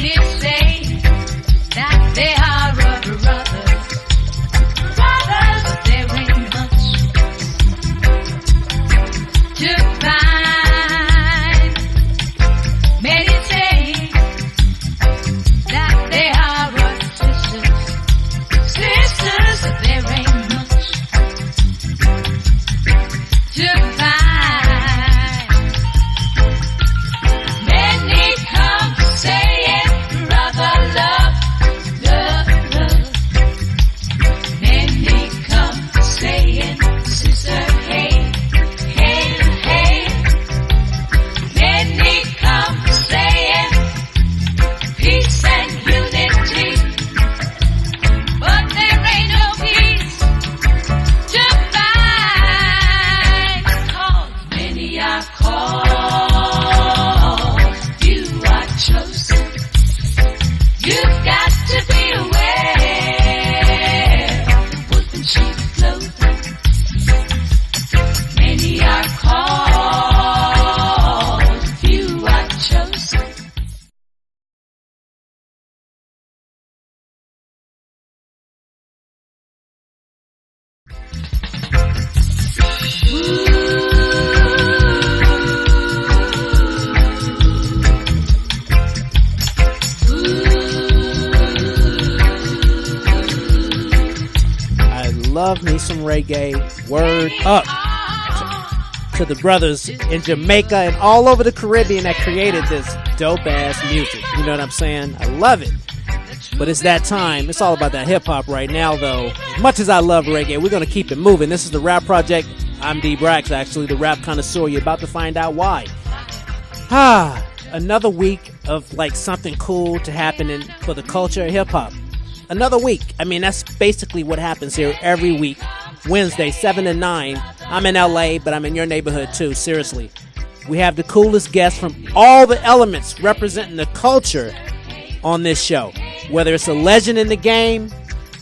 Many say that they are brothers, but there ain't much to find. Many say that they are sisters, but there ain't much to find. Many come saying, brother, love, love, love. Many come saying, sister, hey, hey, hey. Many come saying, peace and unity. But there ain't no peace to find. 'Cause many are called, few are chosen. You've got to be aware of wolf in sheep clothing. Many are called, few are chosen. I love me some reggae. Word up to the brothers in Jamaica and all over the Caribbean that created this dope ass music. You know what I'm saying? I love it. But it's that time. It's all about that hip hop right now, though. As much as I love reggae, we're going to keep it moving. This is the Rap Project. I'm DBraxx, actually, the rap connoisseur. You're about to find out why. Another week of like something cool to happen for the culture of hip hop. Another week. I mean, that's basically what happens here every week. Wednesday, 7 to 9. I'm in LA, but I'm in your neighborhood too. Seriously. We have the coolest guests from all the elements representing the culture on this show. Whether it's a legend in the game,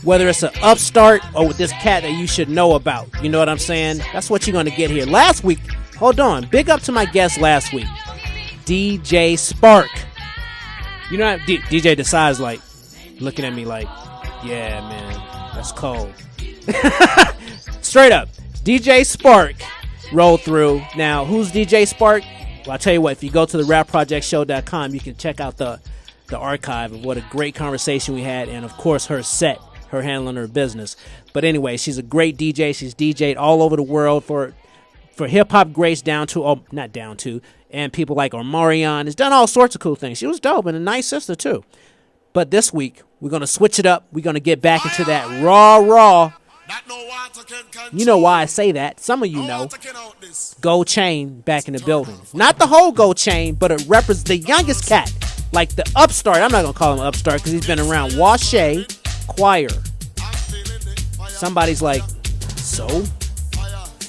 whether it's an upstart, or with this cat that you should know about. You know what I'm saying? That's what you're going to get here. Last week, hold on. Big up to my guest last week. DJ Spark. You know, DJ decides like, looking at me like, yeah, man, that's cold. Straight up, DJ Spark rolled through. Now, who's DJ Spark? Well, I'll tell you what, if you go to the rapprojectshow.com, you can check out the archive of what a great conversation we had, and of course her set, her handling her business. But anyway, she's a great DJ. She's DJ'd all over the world for hip-hop greats and people like Omarion. Has done all sorts of cool things. She was dope and a nice sister too. But this week, we're going to switch it up. We're going to get back into that raw. You know why I say that. Some of you know. Gold Chain back in the building. Not the whole Gold Chain, but it represents the youngest cat. Like the upstart. I'm not going to call him upstart because he's been around. Washay Choir. Somebody's like, so?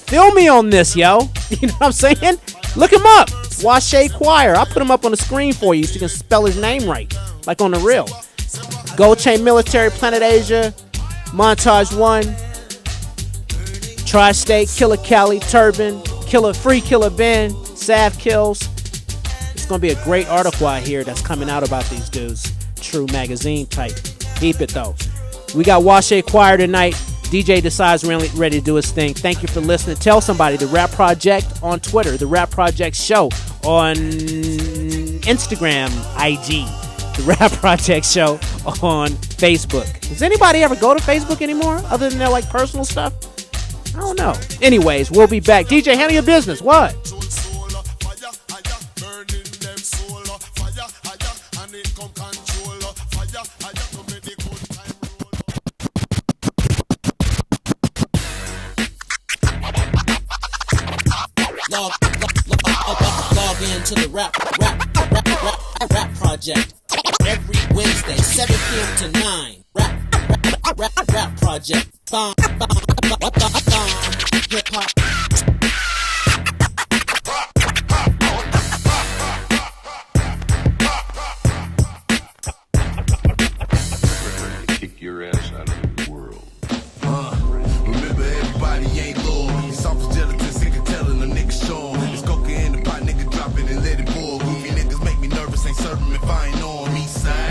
Fill me on this, yo. You know what I'm saying? Look him up. Washay Choir. I'll put him up on the screen for you so you can spell his name right. Like on the real. Gold Chain Military, Planet Asia, Montage 1, Tri-State, Killer Cali, Turban, Killer Ben, Sav Kills. It's going to be a great article I hear that's coming out about these dudes. True magazine type. Keep it though. We got Washay Choir tonight. DJ decides really ready to do his thing. Thank you for listening. Tell somebody. The Rap Project on Twitter. The Rap Project Show on Instagram, IG. The Rap Project Show on Facebook. Does anybody ever go to Facebook anymore other than their like personal stuff? I don't know. Anyways, we'll be back. DJ, handle your business. What? Log in to the Rap Project every Wednesday, 7 p.m. to 9. Rap Project. Hip hop. Kick your ass out of the world. Remember, everybody ain't loyal. It's soft gelatin, sick of telling a nigga show 'em. It's cocaine in the pot, nigga drop it and let it boil. Goofy niggas make me nervous, ain't certain if I ain't on me side.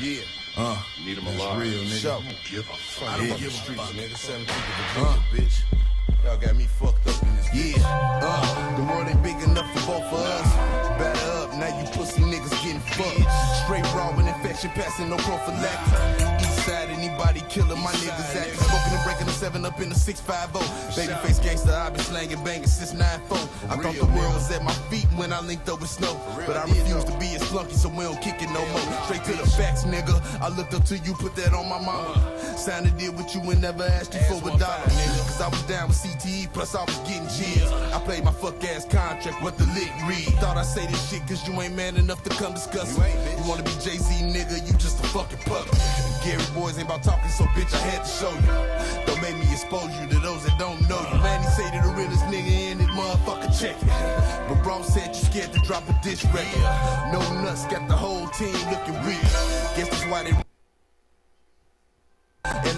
Yeah. Need them That's alive. real, nigga. So, I don't give a fuck. I don't give a streets, nigga. 7 bitch. Y'all got me fucked up in this. Yeah. The world ain't big enough for both of us. Batter up, now you pussy niggas getting fucked. Straight raw with infection, passing no prophylactic. East side, anybody killing my niggas acting. Smoking and breaking the 7 up in the 650. Babyface gangster, I been slanging, banging since 9-4. I thought the world was at my feet when I linked up with Snow. But I refuse to be as flunky, so we don't kick it no more. Straight to the facts, nigga. I looked up to you, put that on my mama. Signed a deal with you and never asked you for $1, nigga. Cause I was down with CTE, plus I was getting chills. I played my fuck ass contract, what the lick read. Thought I say this shit cause you ain't man enough to come discuss it. You wanna be Jay-Z, nigga, you just a fucking puppet. Gary boys ain't about talking, so bitch, I had to show you. Don't make me expose you to those that don't know you. Man, he say to the realest nigga in it, motherfucker, check it. But bro said you scared to drop a dish record. No nuts, got the whole team looking weak. Guess that's why they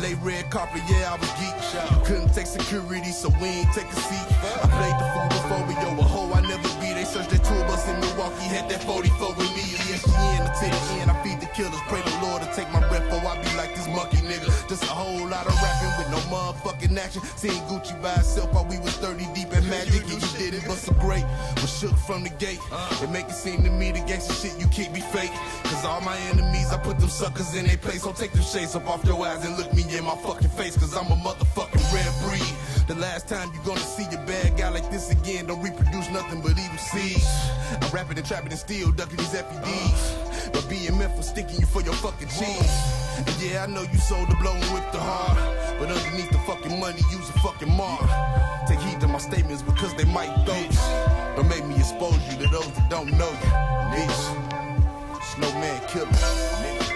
LA red carpet, yeah, I was geek. Couldn't take security, so we ain't take a seat. I played the fool before, but yo, a hoe I never be. They searched their tour bus in Milwaukee, had that 44 with me. ESPN to the end, I feed the killers. Pray the Lord to take my breath, or I be like this monkey nigga. Just a whole lot of rapping with no motherfucking action. Seeing Gucci by itself while we was 30 deep in magic. And you did it, but so great. Was shook from the gate. It make it seem to me the gangsta shit you kick be fake. Cause all my enemies, I put them suckers in their place. So take them shades up off your eyes and look me in my fucking face. Cause I'm a motherfucking rare breed. The last time you gonna see a bad guy like this again, don't reproduce nothing but evil seeds. I'm rapping and trapping and still ducking these FEDs. But being meant for sticking you for your fucking cheese. And yeah, I know you sold the blow and whipped the hard. But underneath the fucking money, use a fucking mark. Take heed to my statements because they might throw. Don't make me expose you to those that don't know you. Bitch, snowman killer, nigga.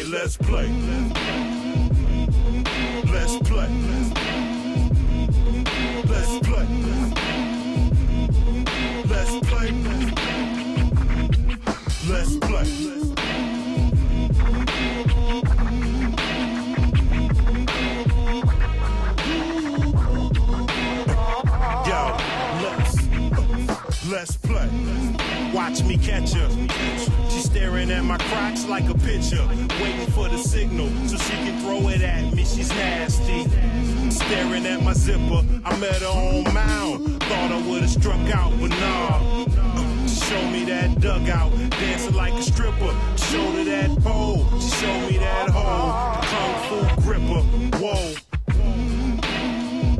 Let's play. Let's play. Let's play. Let's play. Let's play. Yo, let's play. Watch me catch her. She's staring at my Crocs like a picture, waiting for the signal so she can throw it at me. She's nasty. Staring at my zipper. I met her on Mound. Thought I would've struck out, but nah. She showed me that dugout. Dancing like a stripper, showed her that pole. She showed me that hole, the kung fu gripper. Whoa.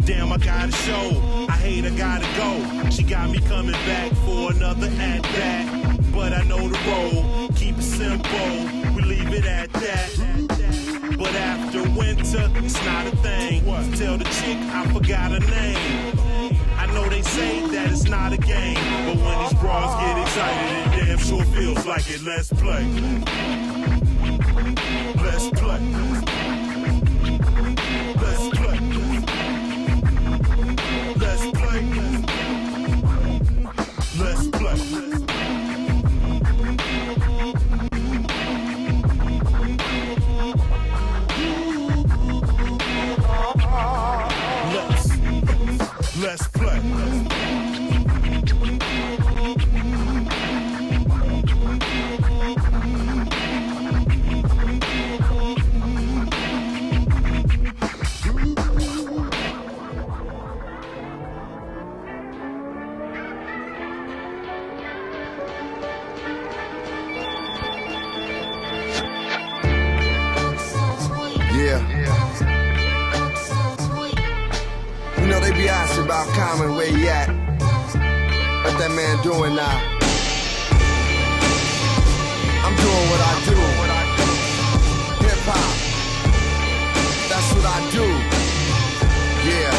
Damn, I gotta show. I hate, I gotta go. She got me coming back for another at-bat. But I know the role, keep it simple. We leave it at that. But after winter, it's not a thing. Tell the chick I forgot her name. I know they say that it's not a game, but when these bras get excited, it damn sure feels like it. Let's play. Let's play. Let's play. Let's play. Let's play. Let's play. About Common, where he at? What that man doing now? I'm doing what I do. Hip hop. That's what I do. Yeah.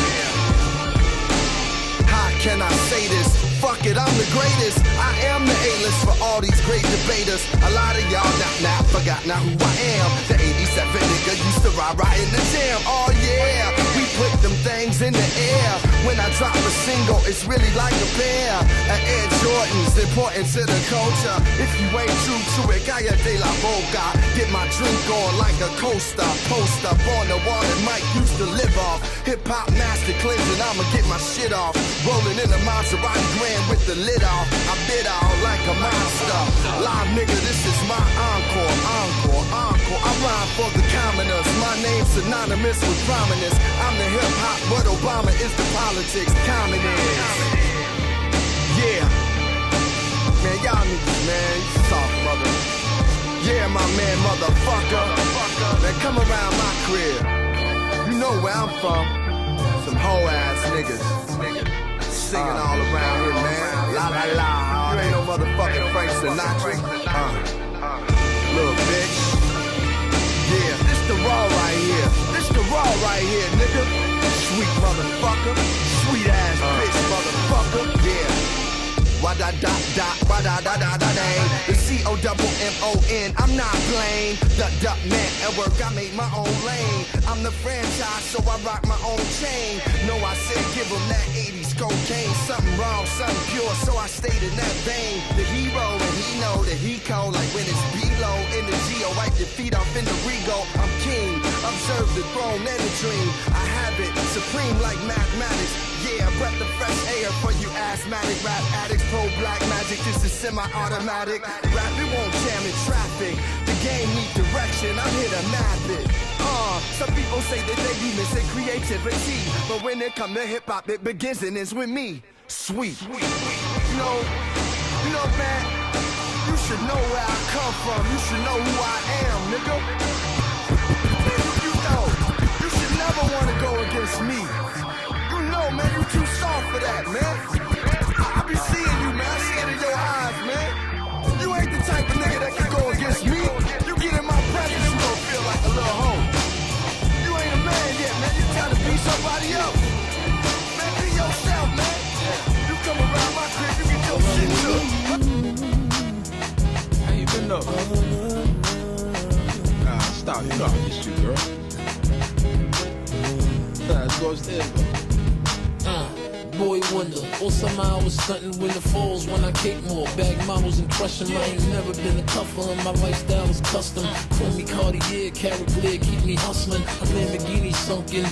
How can I say this? Fuck it, I'm the greatest. I am the A-list for all these great debaters. A lot of y'all not forgot now who I am. The 87 nigga used to ride in the jam. Oh yeah, we put them things in the air. When I drop a single, it's really like a pair of Air Jordans, important to the culture. If you ain't true to it, Gaia de la Boca. Get my drink on like a coaster. Post up on the wall that Mike used to live off. Hip-hop master cleansing, I'ma get my shit off. Rolling in a Maserati Grand with the lid off. I bid out like a monster. Live nigga, this is my encore. I rhyme for the commoners. My name's synonymous with prominence. I'm the hip-hop, but Obama is the politics. Communist. Yeah. Man, y'all niggas, man, you soft mother. Yeah, my man, motherfucker. Man, come around my crib. You know where I'm from. Some hoe-ass niggas. Singing all around here, man. La la la. You ain't no motherfucking Frank Sinatra. Little bitch. Yeah, this the raw right here. This the raw right here, nigga. Sweet motherfucker. Sweet ass bitch motherfucker. Yeah. Why-da-da-da-da-da-da-da-da. The C-O-double-M-O-N, I'm not playing. The man at work, I made my own lane. I'm the franchise, so I rock my own chain. No, I said give him that 80s cocaine. Something wrong, something pure, so I stayed in that vein. The hero, and he know that he cold. Like when it's below in the G-O, wipe your feet off in the Rego. I'm king, observe the throne and the dream. I have it, supreme like mathematics. Yeah, breath of fresh air for you asthmatic rap addicts. Pro-black magic, this is semi-automatic. Rap, it won't jam in traffic. The game need direction, I'm here to map it. Some people say that they be missing creativity, but when it come to hip-hop, it begins and ends with me. Sweet. You know, man, you should know where I come from. You should know who I am, nigga. You know, you should never want to go against me. You know, man, you too soft for that, man. I be seeing you, man. I see it in your eyes, man. You ain't the type of nigga that can go against me. You get in my presence, you gon' feel like a little hoe. You ain't a man yet, man. You trying to be somebody else. Man, be yourself, man. You come around my crib, you get your shit took. How you been though? Nah, stop. You know I miss you, girl. Let's go upstairs, bro. Boy wonder, or somehow I was stunting when the falls when I cake more. Bag models and crushing, I ain't never been a tougher. My lifestyle is custom. Chromey Cartier, carrot glare, keep me hustling. A Lamborghini sunken,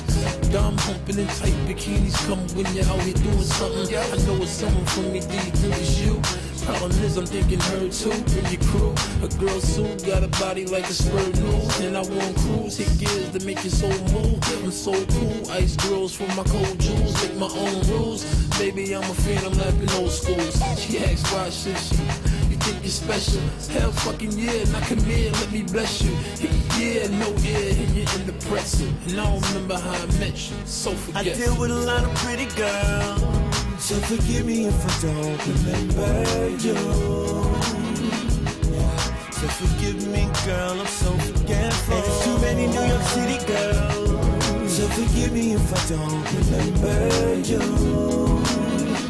dumb humping in tight bikinis. Come when you're out here doing something. I know it's someone from me, do you think it's you? Problem is I'm thinking her too. Bring your crew. A girl suit got a body like a spurred news. And I want cruise, hit gears to make your soul move. I'm so cool, ice girls for my cold jewels. Make my own rules. Baby, I'm a fan, I'm lapping old schools. She asks why should she? You think you're special? Hell fucking yeah, now come here, let me bless you. Yeah, no yeah, and you're in the pretzel. And I don't remember how I met you, so forget. I deal with a lot of pretty girls, so forgive me if I don't remember you. So forgive me, girl, I'm so forgetful. And there's too many New York City girls, so forgive me if I don't remember you.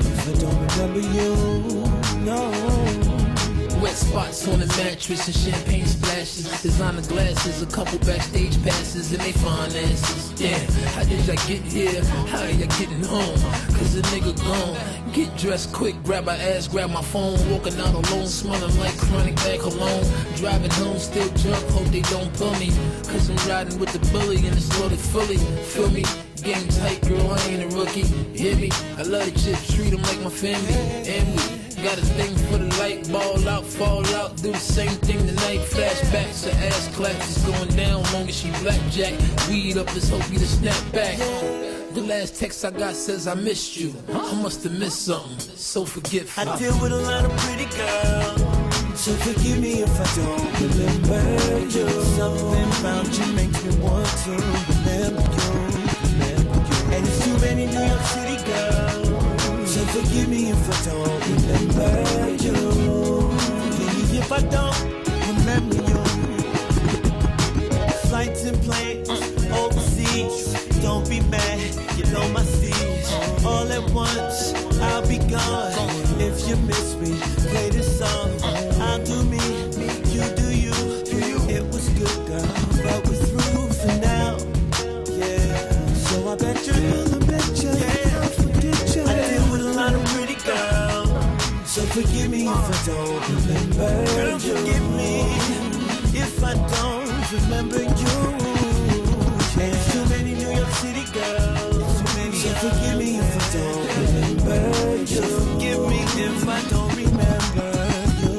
If I don't remember you, no. Wet spots on the mattress and champagne splashes. Designer glasses, a couple backstage passes, and they fine asses. Damn, how did y'all get here? How y'all getting home? Cause the nigga gone. Get dressed quick, grab my ass, grab my phone. Walking out alone, smelling like chronic back alone. Driving home, still drunk, hope they don't pull me. Cause I'm riding with the bully and it's loaded fully. Feel me? Game tight, girl, I ain't a rookie. Hear me? I love the chips, treat them like my family. And we got a thing for the light, ball out, fall out, do the same thing tonight. Flashbacks, her ass claps is going down, long as she blackjack. Weed up, let's hope you to snap back. The last text I got says I missed you. I must have missed something, so forgetful. I deal with a lot of pretty girls, so forgive me if I don't remember you. Something about you makes me want to remember you. And there's too many New York City girls, so forgive me if I don't remember you. Forgive me if I don't remember you. Flights and planes, overseas, don't be mad, you know my steeds. All at once, I'll be gone. If you miss me, play this song. I'll do me, you do you. It was good, girl, but we're through for now. Yeah, so I bet you, I'll forget you. I deal with a lot of pretty girls, so forgive me if I don't remember. Girl, forgive me if I don't remember you. There's too many New York City girls, so forgive me if I don't remember you. So forgive me if I don't remember you.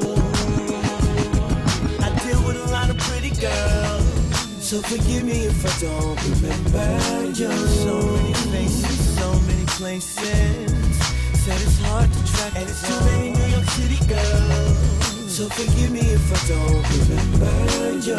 I deal with a lot of pretty girls, so forgive me if I don't remember you. So many faces, so many places, said it's hard to track. And it's too many New York City girls, so forgive me if I don't remember you.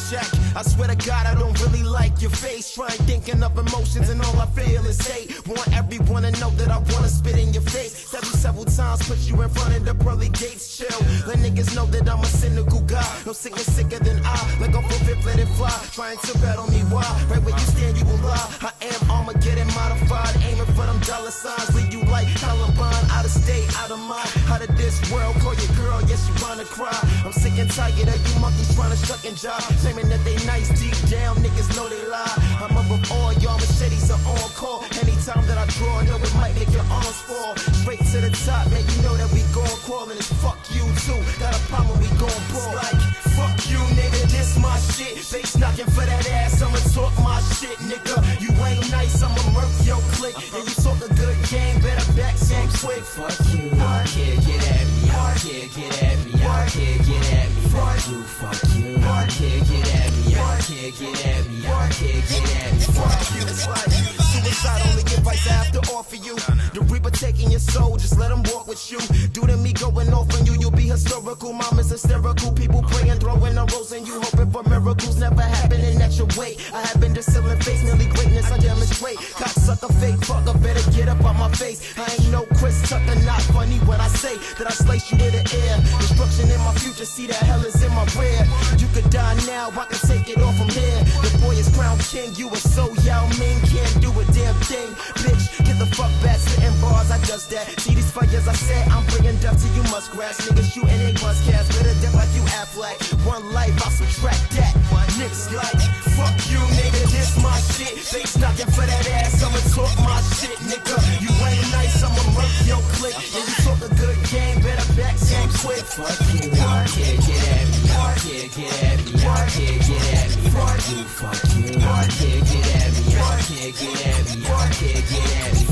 Check. I swear to God, I don't really like your face. Trying thinking of emotions and all I feel is hate. Want everyone to know that I wanna spit in your face. Several times, put you in front of the pearly gates. Chill, let niggas know that I'm a cynical guy. No sickness sicker than I. Like I'm for fifth, let it fly. Trying to battle me, why? Right where you stand, you will lie. I am Armageddon modified, aiming for them dollar signs. Leave you like Columbine, out of state, out of mind. Out of this world, call your girl, yes, you wanna cry. I'm sick and tired of you monkeys trying to shuck and jive. Claiming that they nice deep down, niggas know they lie. I'm above all y'all, machetes are on call. Anytime that I draw, I know it might make your arms fall. Straight to the top, man, you know that we gon' crawl. And it's fuck you too, got a problem, we gon' ball. Like, fuck you, nigga, this my shit. Face knocking for that ass, I'ma talk my shit, nigga. You ain't nice, I'ma murk your click. And you talk a good game, better back same quick. Fuck you, I can't get at me, I can't get at me, I can't get at me. Fuck you, fuck you, I can't get at me, I can't get at me, I can't get at me. Fuck you, it's like suicide, only advice I have to offer you. The reaper taking your soul, just let him walk with you. Do to me going off on you, you'll be historical. Mom is hysterical, people praying, throwing a rose and you hoping for miracles. Never happening at your way. I have been distilling face, nearly greatness I demonstrate. Cocksucker, fake fucker, better get up on my face. I ain't no Chris Tucker, not funny when I say that I slice you in the air. Destruction in my future, see that hell is in my rear. You could die now, I can take it off from here. The boy is crown king, you are so Yao Ming, can't do a damn thing. Bitch, get the fuck back, spitting bars, I does that. See these fighters, I said, I'm bringing death to you muskrats. Niggas shooting they must cast, better death like you Affleck. One life, I'll subtract that. Niggas like, fuck you, nigga, this my shit. Face knocking for that ass, I'ma talk my shit, nigga. You ain't nice, I'ma murk your click. And you talk a good game, better back same quick. Fuck you, I can't get at me, I can't get at me, I can't get at me. Fuck you, I can't get at me, I can't get at me, I can't get at me.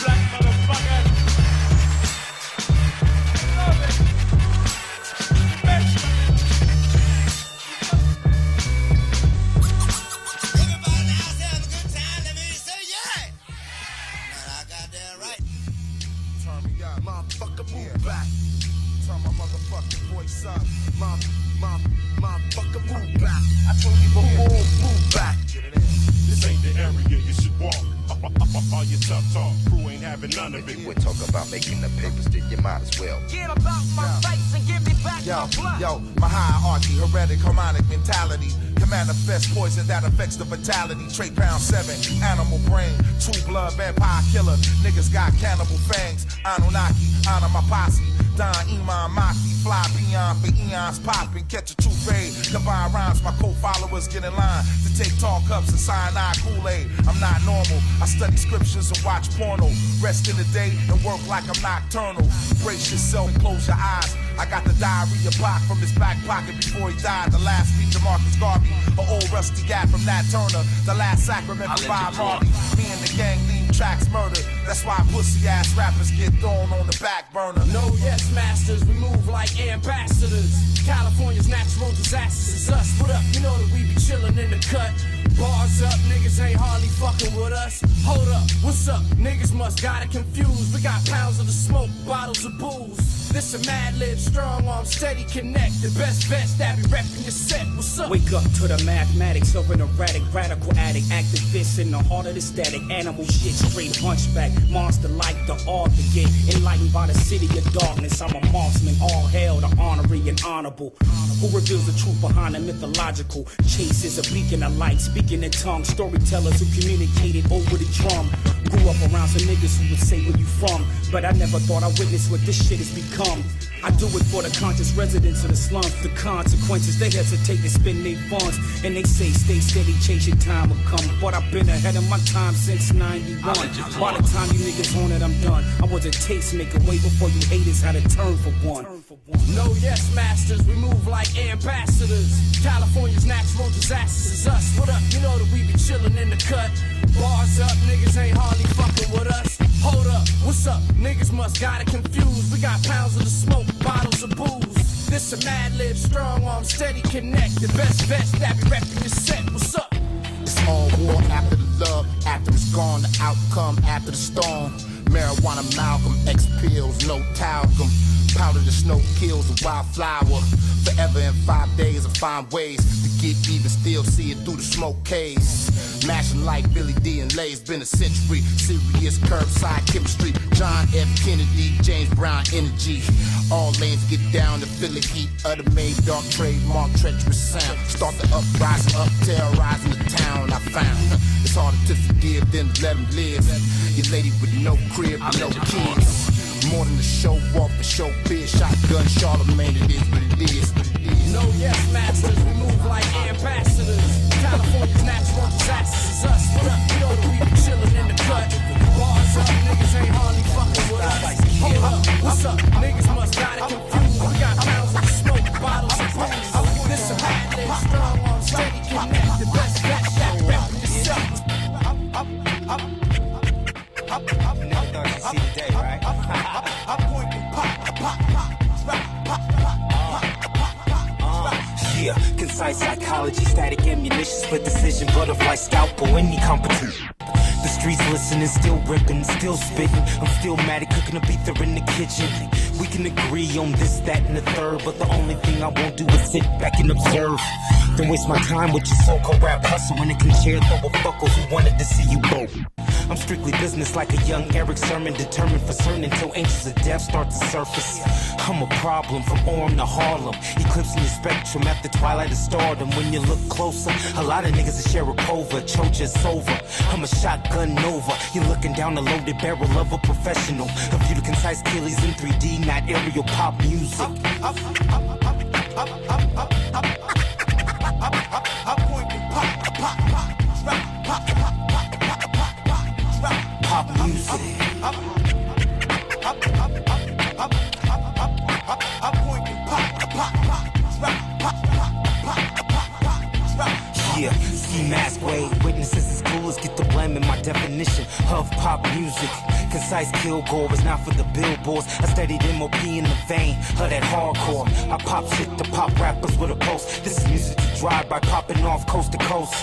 black motherfucker. Love it. Everybody in the house having a good time. Let me say yeah. I got that right. Turn me up, motherfucker, move back. Turn my motherfucking voice up. Motherfucker, move back. I told you before, move back. This ain't the area you should walk. All your tough talk, crew ain't having none of it. We're talking about making the papers, then you might as well. Get about my face and give me back my blood. Yo, my hierarchy, heretic, harmonic mentality. Can manifest poison that affects the vitality. Trait pound 7, animal brain, true blood, vampire killer. Niggas got cannibal fangs. Anunnaki, honor my posse. Don Iman Maki, fly beyond for eons, popping, catch a true raid. Combine rhymes, my co-followers get in line to take tall cups and cyanide Kool-Aid. I'm not normal, I study scriptures and watch porno. Rest in the day and work like I'm nocturnal. Brace yourself, close your eyes. I got the diarrhea block from his back pocket before he died. The last speech of Marcus Garvey, an old rusty guy from Nat Turner. The last sacrament for Bob Marley. Me and the gang leave tracks murder. That's why pussy ass rappers get thrown on the back burner. No, yes, masters, we move like ambassadors. California's natural disasters is us. What up? You know that we be chillin' in the cut. Bars up, niggas ain't hardly fucking with us. Hold up, what's up? Niggas must got it confused. We got pounds of the smoke, bottles of booze. This a Mad Lib, strong arm, steady connect. The best vets that be reppin' your set. What's up? Wake up to the mathematics of an erratic, radical addict. Activist in the heart of the static. Animal shit, straight hunchback. Monster like the art to get enlightened by the city of darkness. I'm a marksman, all hail the honorary and honorable. Who reveals the truth behind the mythological. Chase is a beacon of light, speaking in tongues. Storytellers who communicated over the drum. Grew up around some niggas who would say where you from, but I never thought I witnessed what this shit has become. I do it for the conscious residents of the slums. The consequences, they hesitate to spend their funds. And they say stay steady, chase your time will come. But I've been ahead of my time since 91. By the time you niggas on it, I'm done. I was a tastemaker way before you haters had a turn for one. No, yes, masters, we move like ambassadors. California's natural disasters is us. What up? You know that we be chillin' in the cut. Bars up, niggas ain't hardly fucking with us. Hold up, what's up? Niggas must got it confused. We got pounds of the smoke, bottles of booze. This a Mad Lib, strong arm, steady connect. The best vets that be reppin' your set. What's up? It's all war after the love, after it's gone, the outcome after the storm. Marijuana, Malcolm, X pills, no talcum. Powder the snow kills a wildflower. Forever in 5 days, I find ways to get even, still see it through the smoke case. Mashing like Billy D and Lay's been a century. Serious curbside chemistry. John F. Kennedy, James Brown energy. All lanes get down to feel the heat of the made dark trademark treacherous sound. Start the uprising, up terrorizing the town I found. It's harder to forgive than to let them live. Your lady with no crib and no kids. More than the show off, the show biz. Shotgun Charlemagne, it is what it is. No, yes, masters, we move like ambassadors. California's natural disasters is us. What up? You know that we be chillin' in the cut. Bars up, niggas ain't hardly fucking with us. Hold up, what's up? Niggas must got it confused. We got pounds of the smoke, bottles of booze. This a Mad Lib, strong arm, steady connect. The best vets that reppin' yourself. You never thought you'd see the day, right? Yeah, concise psychology, static ammunition, split decision, butterfly scalpel, any competition. The streets listening, still ripping, still spitting. I'm still mad at cooking a ether in the kitchen. We can agree on this, that, and the third, but the only thing I won't do is sit back and observe. Don't waste my time with your so-called rap hustle when it can share throw fuckers who wanted to see you both. I'm strictly business like a young Eric Sermon, determined for certain until angels of death start to surface. I'm a problem from Orem to Harlem, eclipsing your spectrum at the twilight of stardom. When you look closer, a lot of niggas are Sharapova, Chocha is over. I'm a shotgun Nova, you're looking down the loaded barrel of a professional. A few concise killies in 3D, not aerial pop music. Pop music. Yeah, ski mask wave. Witnesses as cool as get the blame in my definition of pop music. Concise Kilgore was not for the billboards. I studied MOP in the vein of that hardcore. I pop shit to pop rappers with a pulse. This is music to drive by popping off coast to coast.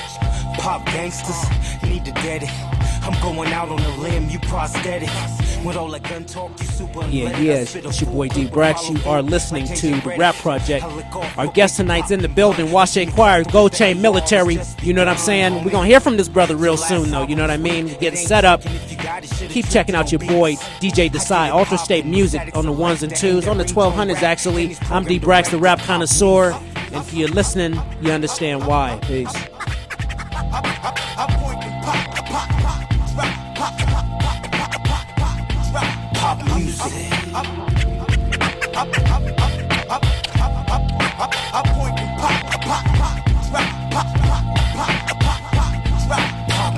Pop gangsters need to dead it. I'm going out on a limb, you prosthetic. With all that gun talk, you super. Yeah, it's your boy DBraxx. You are listening to The Rap Project. Our guest tonight's in the building, Washe Choir, Gold Chain Military. You know what I'm saying? We're going to hear from this brother real soon, though. You know what I mean? We're getting set up. Keep checking out your boy, DJ Desai, Ultra State Music on the 1s and 2s, on the 1200s, actually. I'm DBraxx, the rap connoisseur. And if you're listening, you understand why. Peace. Pop music. Pop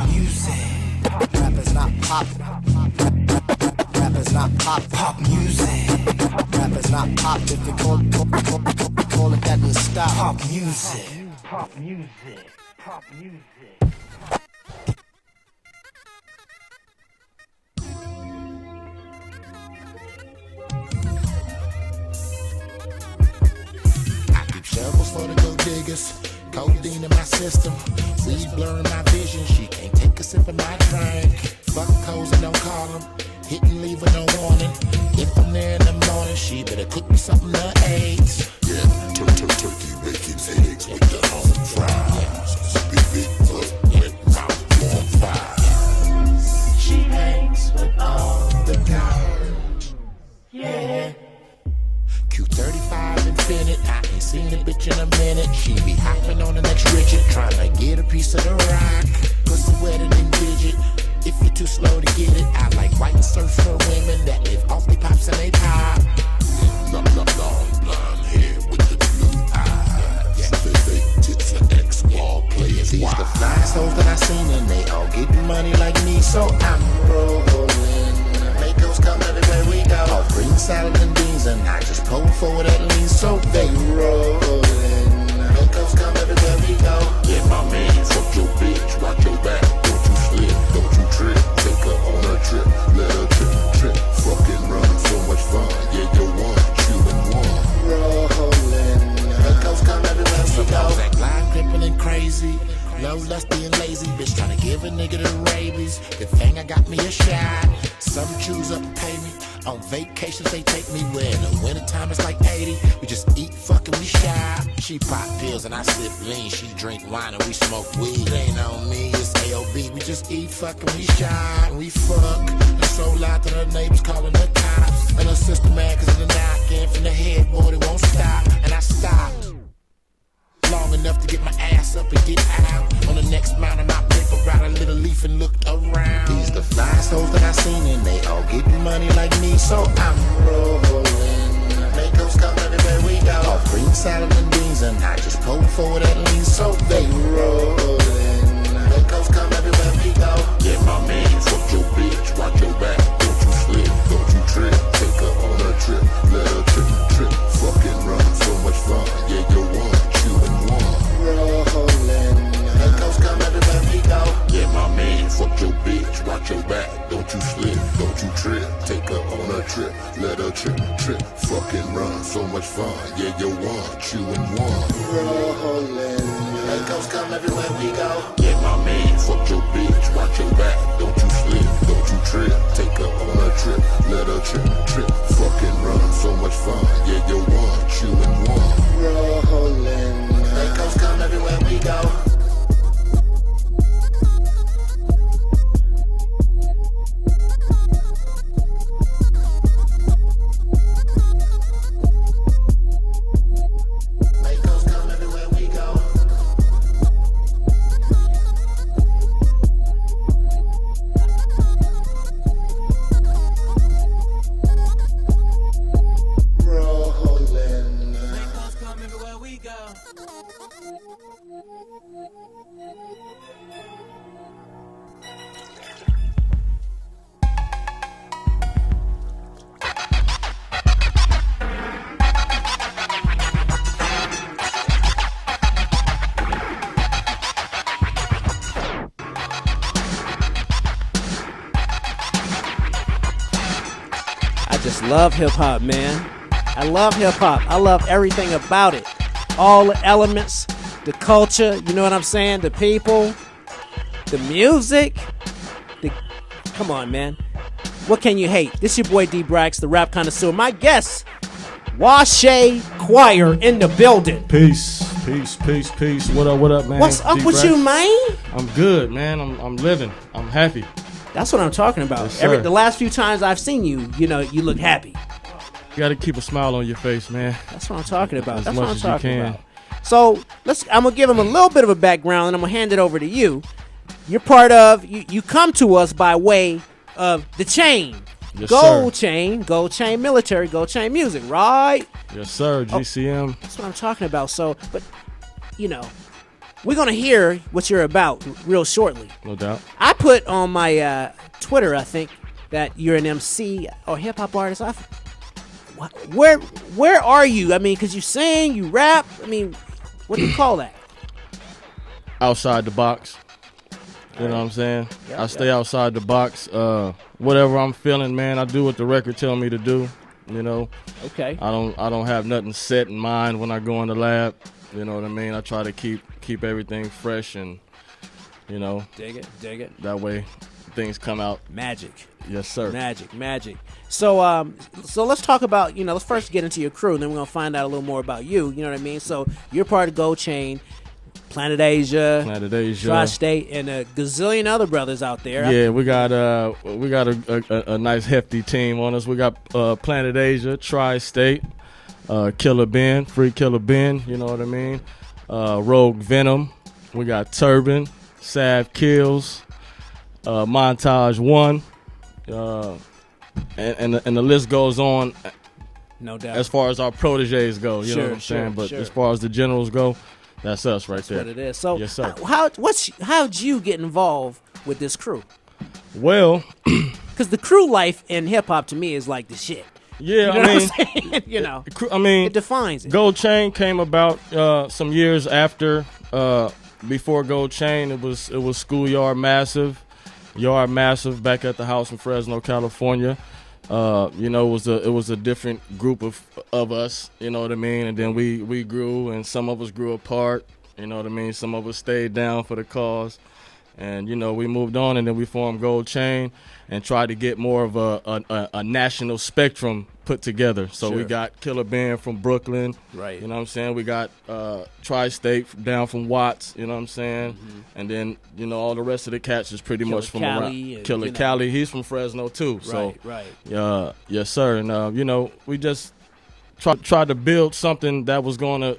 music. Rappers not pop. Rappers not pop. Pop music. Rappers not pop. If you call it that, then stop. Pop music. Pop music. Pop music. Shovels for the gold diggers, codeine in my system, weed blurring my vision. She can't take a sip of my drink. Fuck hoes and don't call them, hit and leave with no warning. If I'm there in the morning, she better cook me something to eat. Yeah, turkey, bacon, eggs with the home fries. Big butt, wet mouth on fire. She hangs with all the guys. Yeah. Q35 Infinite, I ain't seen a bitch in a minute. She be hopping on the next Richard, trying to get a piece of the rock. Pussy wetter than digit, if you're too slow to get it. I like white surfer women that live off they pops and they pop. Long blonde hair with the blue eyes. Fake tits and X-ball players. These the flyest hoes that I seen and they all getting money like me, so I'm rolling. Makeups come everywhere we go. All green salad and beans and I just pull forward that lean, so they rolling. Makeups come everywhere we go. Yeah, my man, fuck your bitch, watch your back. Don't you slip, don't you trip. Take her on a trip, let her trip. Fucking run, so much fun. Yeah, you're one, chewing one. Rolling. Makeups come everywhere we go. That blind, crippin' and crazy. Low, lusty and lazy, bitch tryna give a nigga the rabies. Good thing I got me a shot. Some choose up and pay me. On vacations they take me where in the wintertime it's like 80. We just eat, fucking, we shop. She pop pills and I sip lean. She drink wine and we smoke weed. It ain't on me, it's AOB. We just eat, fucking, we shop, we fuck. And so loud that her neighbors calling the cops. And her sister mad cause of the knocking from the headboard, it won't stop. And I stopped long enough to get my ass up and get out. On the next mountain, I paper out a little leaf and looked around. These the flyest hoes that I seen, and they all getting money like me, so I'm rolling. Makeups come everywhere we go. All green salad and beans, and I just pull forward that lean, so they rolling. Makeups come everywhere we go. Yeah, my man, fuck your bitch, watch your back. Don't you slip, don't you trip. Take her on a trip, let her trip. Fucking run, so much fun. Yeah, you're one, chewing one. Rolling. Makeups come everywhere we go. Yeah, my man, fuck your bitch, watch your back. Don't you slip, don't you trip. Take her on a trip, let her trip. Fucking run, so much fun. Yeah, you're one, chewing one. Rolling. Makeups come everywhere we go. Yeah, my man, fuck your bitch, watch your back. Don't you slip, don't you trip. Take her on a trip, let her trip. Fucking run, so much fun. Yeah, you're one, chewing one. Rolling. Makeups come everywhere we go. just love hip hop, man. I love hip hop. I love everything about it. All the elements, the culture, you know what I'm saying? The people, the music. Come on, man. What can you hate? This your boy DBraxx, the rap connoisseur. My guest, Washay Choir in the building. Peace. What up, man? What's up with you, man? I'm good, man. I'm living. I'm happy. That's what I'm talking about. Yes, the last few times I've seen you, you know, you look happy. You got to keep a smile on your face, man. That's what I'm talking about. As much as you can. So I'm gonna give him a little bit of a background, and I'm gonna hand it over to you. You're part of. You come to us by way of the chain. Yes, Gold sir. Chain Military, Gold Chain Music, right? Yes, sir. GCM. That's what I'm talking about. So, but, you know, we're going to hear what you're about real shortly. No doubt. I put on my Twitter, I think, that you're an MC or hip-hop artist. Where are you? I mean, because you sing, you rap. I mean, what do you call that? Outside the box. You know what I'm saying? I stay outside the box. Whatever I'm feeling, man, I do what the record tell me to do. You know. Okay. I don't have nothing set in mind when I go in the lab. You know what I mean? I try to keep everything fresh and, you know. Dig it. That way, things come out. Magic. Yes, sir. Magic. So let's talk about, you know, let's first get into your crew, and then we're gonna find out a little more about you. You know what I mean? So you're part of Gold Chain. Planet Asia, Tri-State, and a gazillion other brothers out there. Yeah, we got a nice hefty team on us. We got Planet Asia, Tri-State, Killer Ben, Free Killer Ben. You know what I mean? Rogue Venom. We got Turban, Sav Kills, Montage One, and the list goes on. No doubt. As far as our proteges go, you know what I'm saying. But as far as the generals go. That's us right there. That's what it is. So, yes, sir. How'd you get involved with this crew? Well, because the crew life in hip hop to me is like the shit. Yeah, you know I mean, what I'm saying? You know, I mean, it defines it. Gold Chain came about some years after. Before Gold Chain, it was Schoolyard Massive, Yard Massive back at the house in Fresno, California. You know, it was a different group of us, you know what I mean? And then we grew, and some of us grew apart, you know what I mean? Some of us stayed down for the cause. And, you know, we moved on, and then we formed Gold Chain and tried to get more of a national spectrum put together. So we got Killer Ben from Brooklyn. Right. You know what I'm saying? We got Tri-State down from Watts, you know what I'm saying? Mm-hmm. And then, you know, all the rest of the cats is pretty much from Cali around. Killer Cali, he's from Fresno too. So, right. Yes, sir. And, you know, we just tried to build something that was going to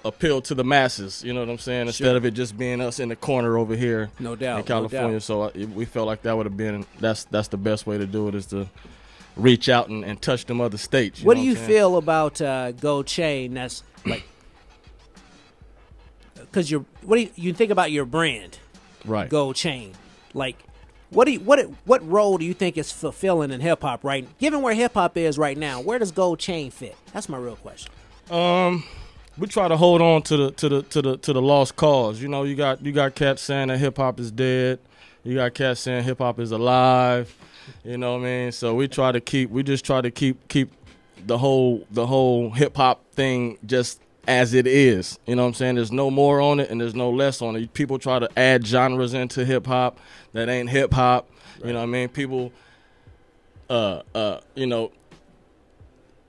appeal to the masses, you know what I'm saying, instead of it just being us in the corner over here, no doubt, in California. No doubt. So we felt like that would have been that's the best way to do it, is to reach out and touch them other states. What do you feel about Gold Chain? That's like, because you think about your brand, right? Gold Chain, like. What role do you think it's fulfilling in hip hop right? Given where hip hop is right now, where does Gold Chain fit? That's my real question. We try to hold on to the lost cause. You know, you got cats saying that hip hop is dead. You got cats saying hip hop is alive. You know what I mean? So we just try to keep the whole hip hop thing just as it is. You know what I'm saying? There's no more on it and there's no less on it. People try to add genres into hip hop that ain't hip hop. Right. You know what I mean? People you know,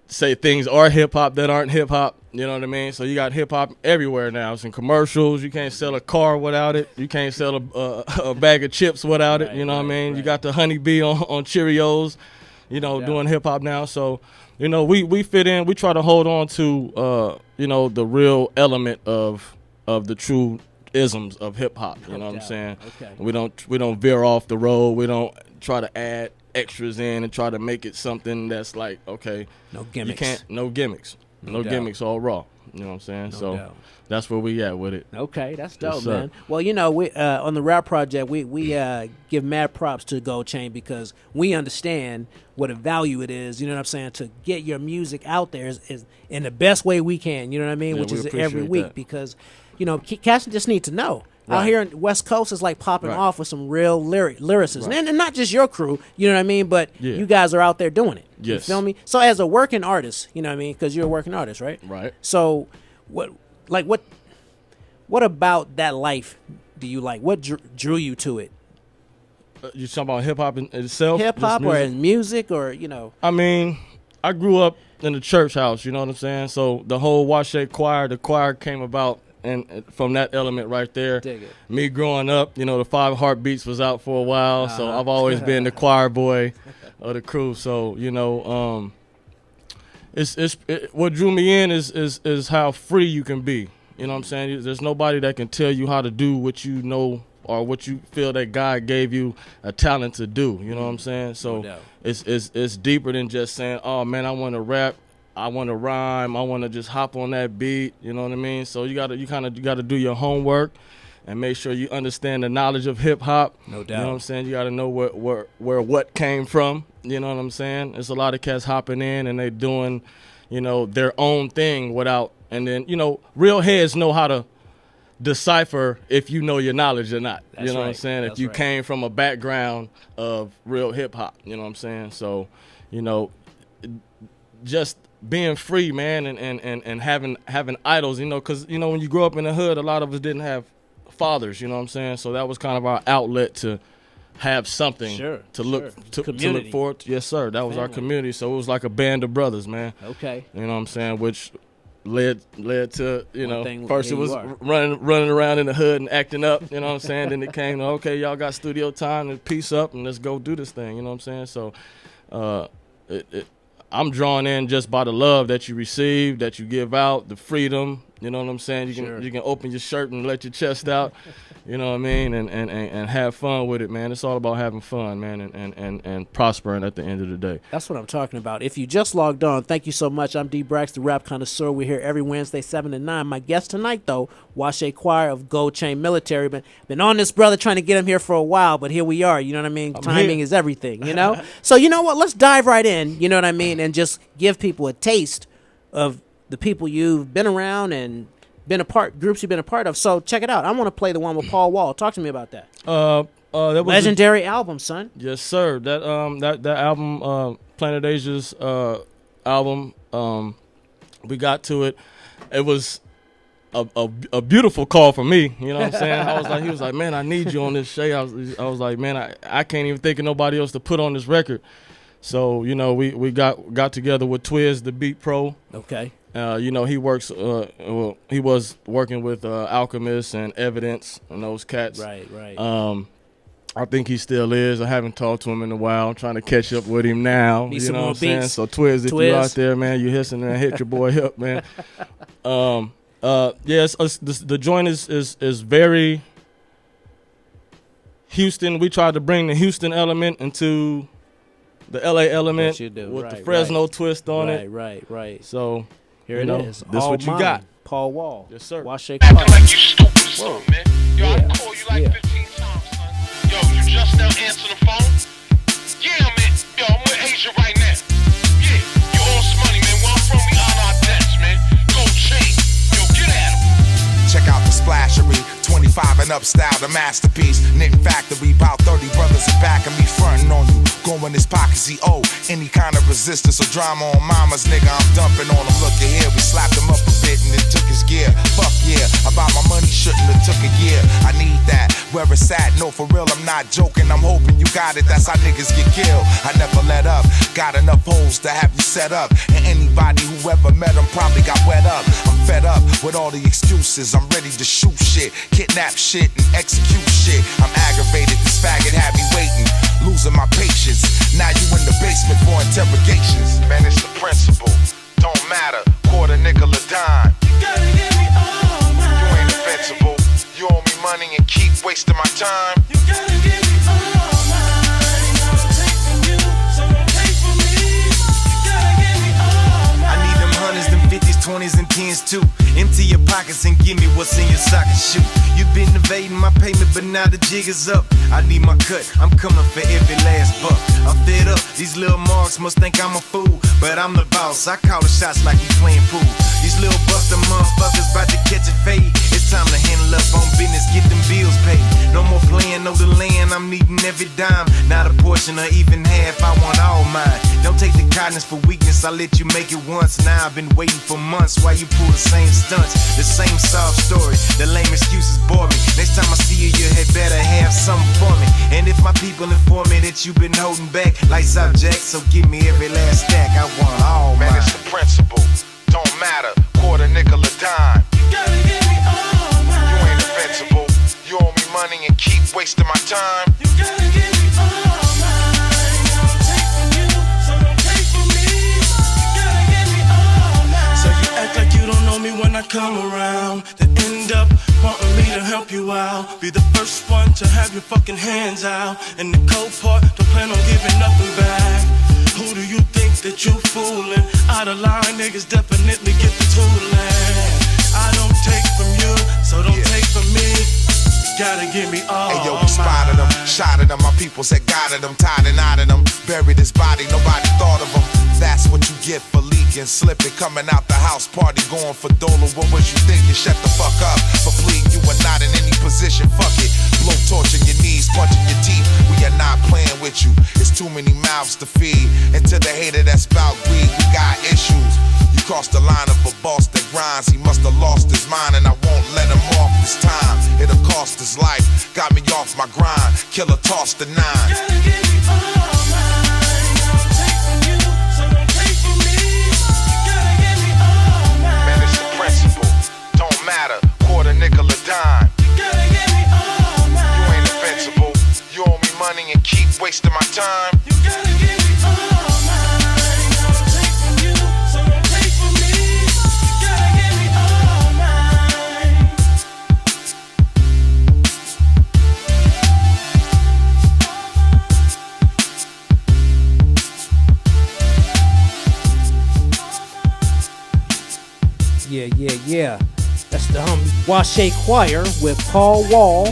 say things are hip hop that aren't hip hop. You know what I mean? So you got hip hop everywhere now. It's in commercials. You can't sell a car without it. You can't sell a bag of chips without it. You know what I mean? Right. You got the honeybee on Cheerios, you know, doing hip hop now. So, you know, we fit in. We try to hold on to, you know, the real element of the true isms of hip hop. You know what I'm saying? Okay. We don't veer off the road. We don't try to add extras in and try to make it something that's like, okay, no gimmicks. No gimmicks. No gimmicks, all raw. You know what I'm saying? So that's where we at with it. Okay, that's dope, man. Well, you know, we on the Rap Project, we give mad props to Gold Chain because we understand what a value it is, you know what I'm saying, to get your music out there is in the best way we can, you know what I mean, which is every week because, you know, cats just need to know. Out here in West Coast is like popping Right. off with some real lyricism. Right. And not just your crew, you know what I mean? But Yeah. you guys are out there doing it. Yes. You feel me? So as a working artist, you know what I mean? Because you're a working artist, right? Right. So what about that life do you like? What drew you to it? You talking about hip hop in itself? Hip hop Just or music? in music or, you know? I mean, I grew up in the church house, you know what I'm saying? So the whole Washe choir, the choir came about and from that element right there. Dig it. Me growing up, you know, the 5 Heartbeats was out for a while, so Uh-huh. I've always been the choir boy of the crew. So, you know, what drew me in is how free you can be. You know what I'm saying? There's nobody that can tell you how to do what you know or what you feel that God gave you a talent to do. You know what I'm saying? So doubt. it's deeper than just saying, oh man, I want to rap, I want to rhyme, I want to just hop on that beat. You know what I mean? So you gotta do your homework and make sure you understand the knowledge of hip hop. No doubt. You know what I'm saying? You gotta know where what came from. You know what I'm saying? There's a lot of cats hopping in and they doing, you know, their own thing without. And then, you know, real heads know how to decipher if you know your knowledge or not. That's you know what I'm right. saying? That's If you right. came from a background of real hip hop, you know what I'm saying? So, you know, just being free, man, and having idols, you know, because, you know, when you grow up in the hood, a lot of us didn't have fathers, you know what I'm saying? So that was kind of our outlet to have something to look forward to. Yes, sir. That was our Family. community. So it was like a band of brothers, man. Okay. You know what I'm saying? Which led to, you One know, thing, first here it was you are. running around in the hood and acting up, you know what I'm saying? Then it came to, okay, y'all got studio time and piece up and let's go do this thing, you know what I'm saying? So I'm drawn in just by the love that you receive, that you give out, the freedom, you know what I'm saying? You can open your shirt and let your chest out, you know what I mean? And have fun with it, man. It's all about having fun, man, and prospering at the end of the day. That's what I'm talking about. If you just logged on, thank you so much. I'm DBraxx, the rap connoisseur. We're here every Wednesday, 7 to 9. My guest tonight, though, Washe Choir of Gold Chain Military. Been on this brother trying to get him here for a while, but here we are. You know what I mean? Timing here. is everything, you know? So you know what? Let's dive right in, you know what I mean? And just give people a taste of the people you've been around and groups you've been a part of. So check it out. I want to play the one with Paul Wall. Talk to me about that. That was Legendary album, son. Yes, sir. That album, Planet Asia's album, we got to it. It was a beautiful call for me. You know what I'm saying? He was like, man, I need you on this show. I was like, man, I can't even think of nobody else to put on this record. So, you know, we got together with Twiz, the Beat Pro. Okay. You know, he works. He was working with Alchemist and Evidence and those cats. Right. I think he still is. I haven't talked to him in a while. I'm trying to catch up with him now. Need you some know more what I'm saying? beats. So Twiz, if Twiz. you out there, man, you hissing and hit your boy up, man. Yes, the joint is very Houston. We tried to bring the Houston element into the LA element you do. with Right, the Fresno right. twist on it. Right. So Here you it know, is. This All what you mine. got. Paul Wall. Yes, sir. Washe Acting Choir. like you stupid or something, man. Yo, I call you like 15 times, son. Yo, you just now answer the phone? Yeah, man. Yo, I'm with Asia right now. Yeah, you owe us money, man. Where I'm from, we on our debts, man. Gold chain. Yo, get at him. Check out the splashery, 25 and up style, the masterpiece. Knitting factory, about 30 brothers in back of me frontin' on you. Going his pockets, he owe any kind of resistance or drama on mamas, nigga. I'm dumping on him. Look at here, we slapped him up a bit and it took his gear. Fuck yeah, about my money shouldn't have took a year. I need that. Where it's at, no, for real, I'm not joking. I'm hoping you got it. That's how niggas get killed. I never let up. Got enough holes to have you set up. And anybody who ever met him probably got wet up. I'm fed up with all the excuses. I'm ready to shoot shit, kidnap shit, and execute shit. I'm aggravated. This faggot had me waiting, losing my patience. Now you in the basement for interrogations. Man, it's the principle. Don't matter. Quarter, nickel, a dime. You gotta give me all mine. You ain't invincible. You owe me money and keep wasting my time. You gotta give me all mine. I don't take from you, so don't take from me. You gotta give me all mine. I need them hundreds, them 50s, 20s, and 10s too. Empty your pockets and give me what's in your socket shoe. You've been evading my payment, but now the jig is up. I need my cut, I'm coming for every last buck. I'm fed up, these little marks must think I'm a fool. but I'm the boss. I call the shots like we playing pool. These little buster motherfuckers about to catch a fade. It's time to handle up on business, get them bills paid. No more playing over the land, I'm needing every dime. Not a portion or even half, I want all mine. Don't take the kindness for weakness, I let you make it once. Now I've been waiting for months while you pull the same stunts. The same soft story, the lame excuses bore me. Next time I see you, you had better have something for me. And if my people inform me that you've been holding back, lights out Jack, so give me every last stack. I want all Man, mine. it's the principle. Don't matter, quarter, nickel, or dime. You gotta give me all mine. You ain't invincible. You owe me money and keep wasting my time. You gotta give me all mine. I don't take from you, so don't take from me. You gotta give me all mine. So you act like you don't know me when I come around, then end up wanting me to help you out. Be the first one to have your fucking hands out. And the cold part, don't plan on giving nothing back. Who do you think that you fooling? Out of line, niggas definitely get the tooling. I don't take from you, so don't take from me. You gotta give me all. Hey yo, we spotted them, shot at them. My people said got at them, tied and out of them. Buried his body, nobody thought of him. That's what you get for leaking, slipping, coming out the house party, going for Dola. What was you thinking? Shut the fuck up. For pleading, you are not in any position. Fuck it. Blow torching your knees, punching your teeth. We are not playing with you. It's too many mouths to feed. And to the hater that's about greed, we got issues. You crossed the line of a boss that grinds. He must have lost his mind, and I won't let him off this time. It'll cost his life. Got me off my grind. Killer tossed the 9. You gotta give me all mine. I don't take from you, so don't take from me. You gotta give me all mine. Man, it's the principle. Don't matter, quarter, nickel, or dime. You gotta give me all mine. You ain't invincible. You owe me money and keep wasting my time. You gotta give me all mine. I don't take from you, so don't take from me. You gotta give me all mine. Yeah. That's the Washe Choir with Paul Wall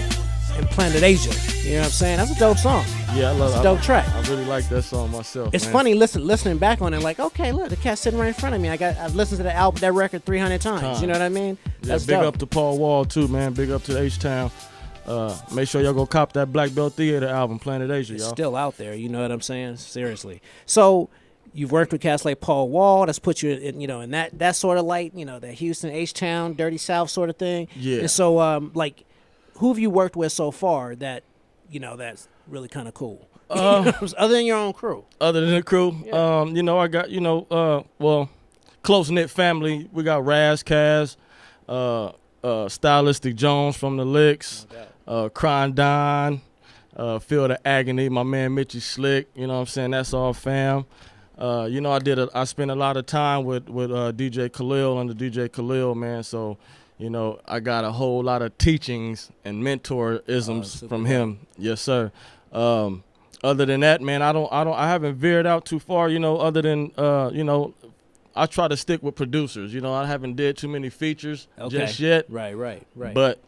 and Planet Asia. You know what I'm saying? That's a dope song. Yeah, I love it. It's a dope track. I really like that song myself. It's man. funny listening back on it, like, okay, look, the cat's sitting right in front of me. I've listened to the album, that record 300 times. You know what I mean? Yeah, That's big dope. up to Paul Wall too, man. Big up to H-Town. Make sure y'all go cop that Black Belt Theater album, Planet Asia, It's y'all. still out there. You know what I'm saying? Seriously. So you've worked with cats like Paul Wall. That's put you in, in that sort of light. That Houston H-Town, Dirty South sort of thing. Yeah. And so, who have you worked with so far that, that's really kind of cool? Other than your own crew. Other than the crew, I got close knit family. We got Raz Kaz, Stylistic Jones from the Licks, Crying Don, Field of Agony, my man Mitchie Slick. You know what I'm saying? That's all fam. I spent a lot of time with DJ Khalil under DJ Khalil, man. So, I got a whole lot of teachings and mentorisms from him. Yes, sir. Other than that, man, I haven't veered out too far, other than, I try to stick with producers. I haven't did too many features just yet. Right. But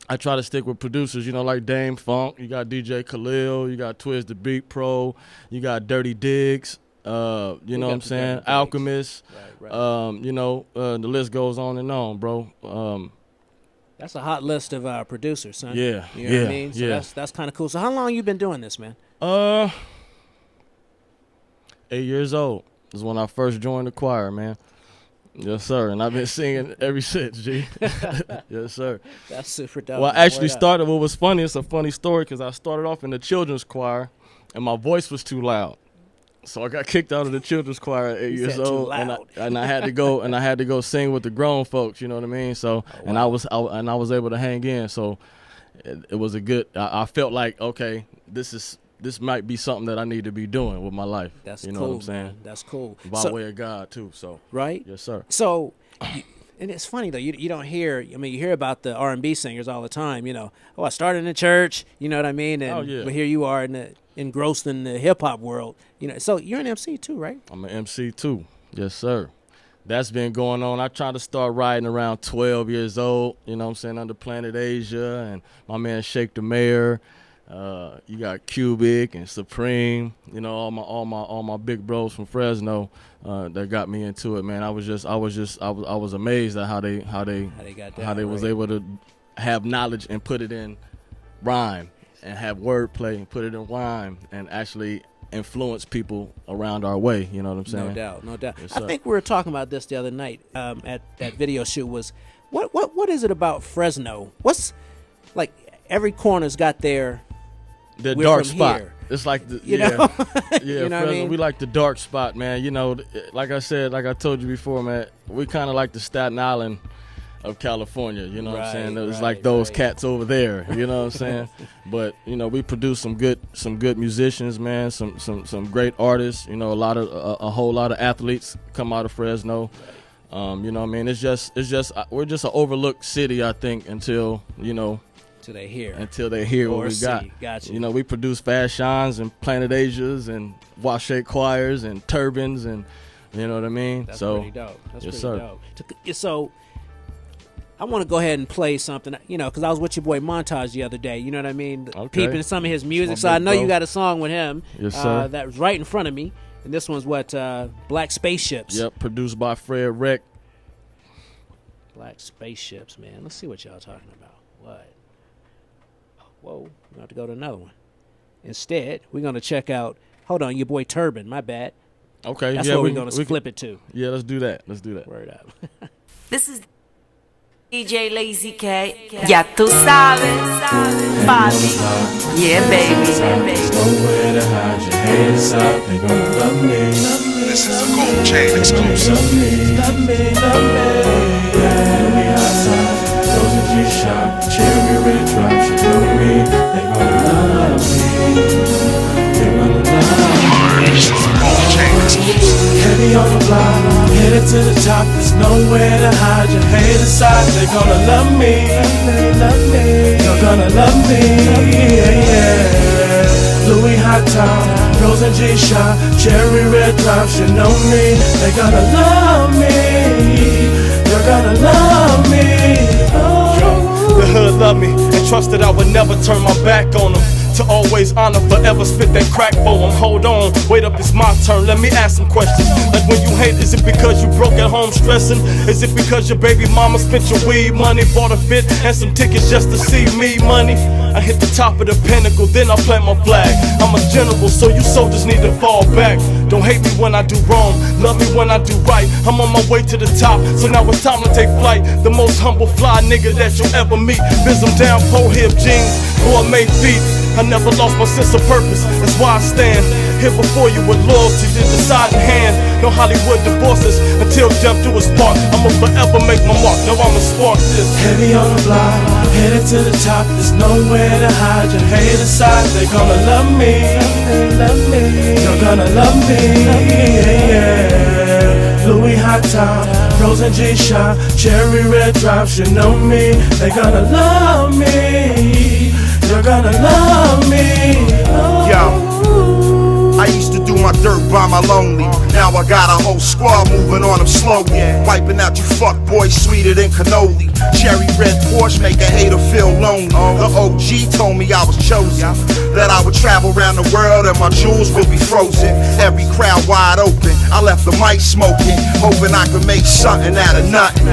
I try to stick with producers, like Dame Funk. You got DJ Khalil. You got Twiz the Beat Pro. You got Dirty Diggs. You know what I'm saying? Alchemist. Right. The list goes on and on, bro. That's a hot list of producers, son. Yeah. You know what I mean? So that's kind of cool. So how long you been doing this, man? 8 years old is when I first joined the choir, man. Yes, sir. And I've been singing ever since, G. Yes, sir. That's super dope. Well, I actually started, what was funny, it's a funny story, because I started off in the children's choir, and my voice was too loud. So I got kicked out of the children's choir at 8 years old, and I had to go sing with the grown folks. You know what I mean? So I was able to hang in. So it was a good. I felt like, okay, this might be something that I need to be doing with my life. That's you know cool, what I'm saying? Man. That's cool. By way of God too. So right. Yes, sir. So. And it's funny, though. You don't hear, you hear about the R&B singers all the time, I started in the church, you know what I mean? And, But here you are engrossed in the hip-hop world. So you're an MC, too, right? I'm an MC, too. Yes, sir. That's been going on. I tried to start writing around 12 years old, you know what I'm saying, under Planet Asia and my man Shake the Mayor. You got Cubic and Supreme, you know, all my big bros from Fresno that got me into it, man. I was amazed at how they was able to have knowledge and put it in rhyme and have wordplay and put it in rhyme and actually influence people around our way. You know what I'm saying? No doubt. Yes, I think we were talking about this the other night at that video shoot. Was what is it about Fresno? What's like every corner's got their dark spot. Here. It's like the you know? yeah, you know Fresno, what I mean? we like the dark spot, man. You know, like I told you before, man. We kind of like the Staten Island of California. You know what I'm saying? It's like those cats over there. You know what I'm saying? But you know, we produce some good musicians, man. Some great artists. You know, a whole lot of athletes come out of Fresno. You know what I mean? It's just we're just an overlooked city, I think, until they hear what we got. Gotcha. You know, we produce Fashions and Planet Asias and Washe choirs and turbans, and you know what I mean. That's so pretty dope. That's yes, pretty sir. dope. So I want to go ahead and play something, you know, because I was with your boy Montage the other day. You know what I mean? Okay. Peeping some of his music. That's So my I big know bro. you got a song with him. Yes, sir. That was right in front of me. And this one's Black Spaceships. Yep, produced by Fred Reck. Black Spaceships, man. Let's see what y'all talking about. What? Whoa, we're going to have to go to another one. Instead, we're going to check out, hold on, your boy Turban, my bad. Okay. That's yeah, what we're going to flip it to. Yeah, let's do that. Word up. This is DJ Lazy K. Ya tú sabes. Party. Yeah, baby. Nowhere to hide your hands up. They gonna love me. This is a Gold Chain exclusive. Love me. Louis hot top, Rosa G-Shock, cherry red drops. You know me. They gonna love me. They gonna love me. Gold Chain exclusive. Heavy on the block, headed to the top. There's nowhere to hide your haters side. They gonna love me. You're gonna love me. Yeah. Louis hot top, Rose and G-Shock, cherry red drops. You know me. They gonna love me. You're gonna love me. Yo, the hood love me and trust that I would never turn my back on them. To always honor, forever spit that crack for them. Hold on, wait up, it's my turn. Let me ask some questions. Like when you hate, is it because you broke at home stressing? Is it because your baby mama spent your weed money, bought a fit and some tickets just to see me money? I hit the top of the pinnacle, then I plant my flag. I'm a general, so you soldiers need to fall back. Don't hate me when I do wrong, love me when I do right. I'm on my way to the top, so now it's time to take flight. The most humble fly nigga that you'll ever meet. Vism down, pro hip jeans, boy made feet. I never lost my sense of purpose, that's why I stand here before you with loyalty, the deciding hand. No Hollywood divorces until death do us part. I'ma forever make my mark, now I'ma spark this. Heavy on the block, headed to the top. There's nowhere to hide your haters side. They gonna love me. You're gonna love me. Yeah. Louis hot top, Rose and G-Shock, cherry red drops. You know me. They gonna love me. You're gonna love me. Yo, I used to do my dirt by my lonely. Now I got a whole squad moving on them slowly. Wiping out you fuck boys sweeter than cannoli. Cherry red Porsche make a hater feel lonely. The OG told me I was chosen, that I would travel around the world and my jewels will be frozen. Every crowd wide open, I left the mic smoking, hoping I could make something out of nothing.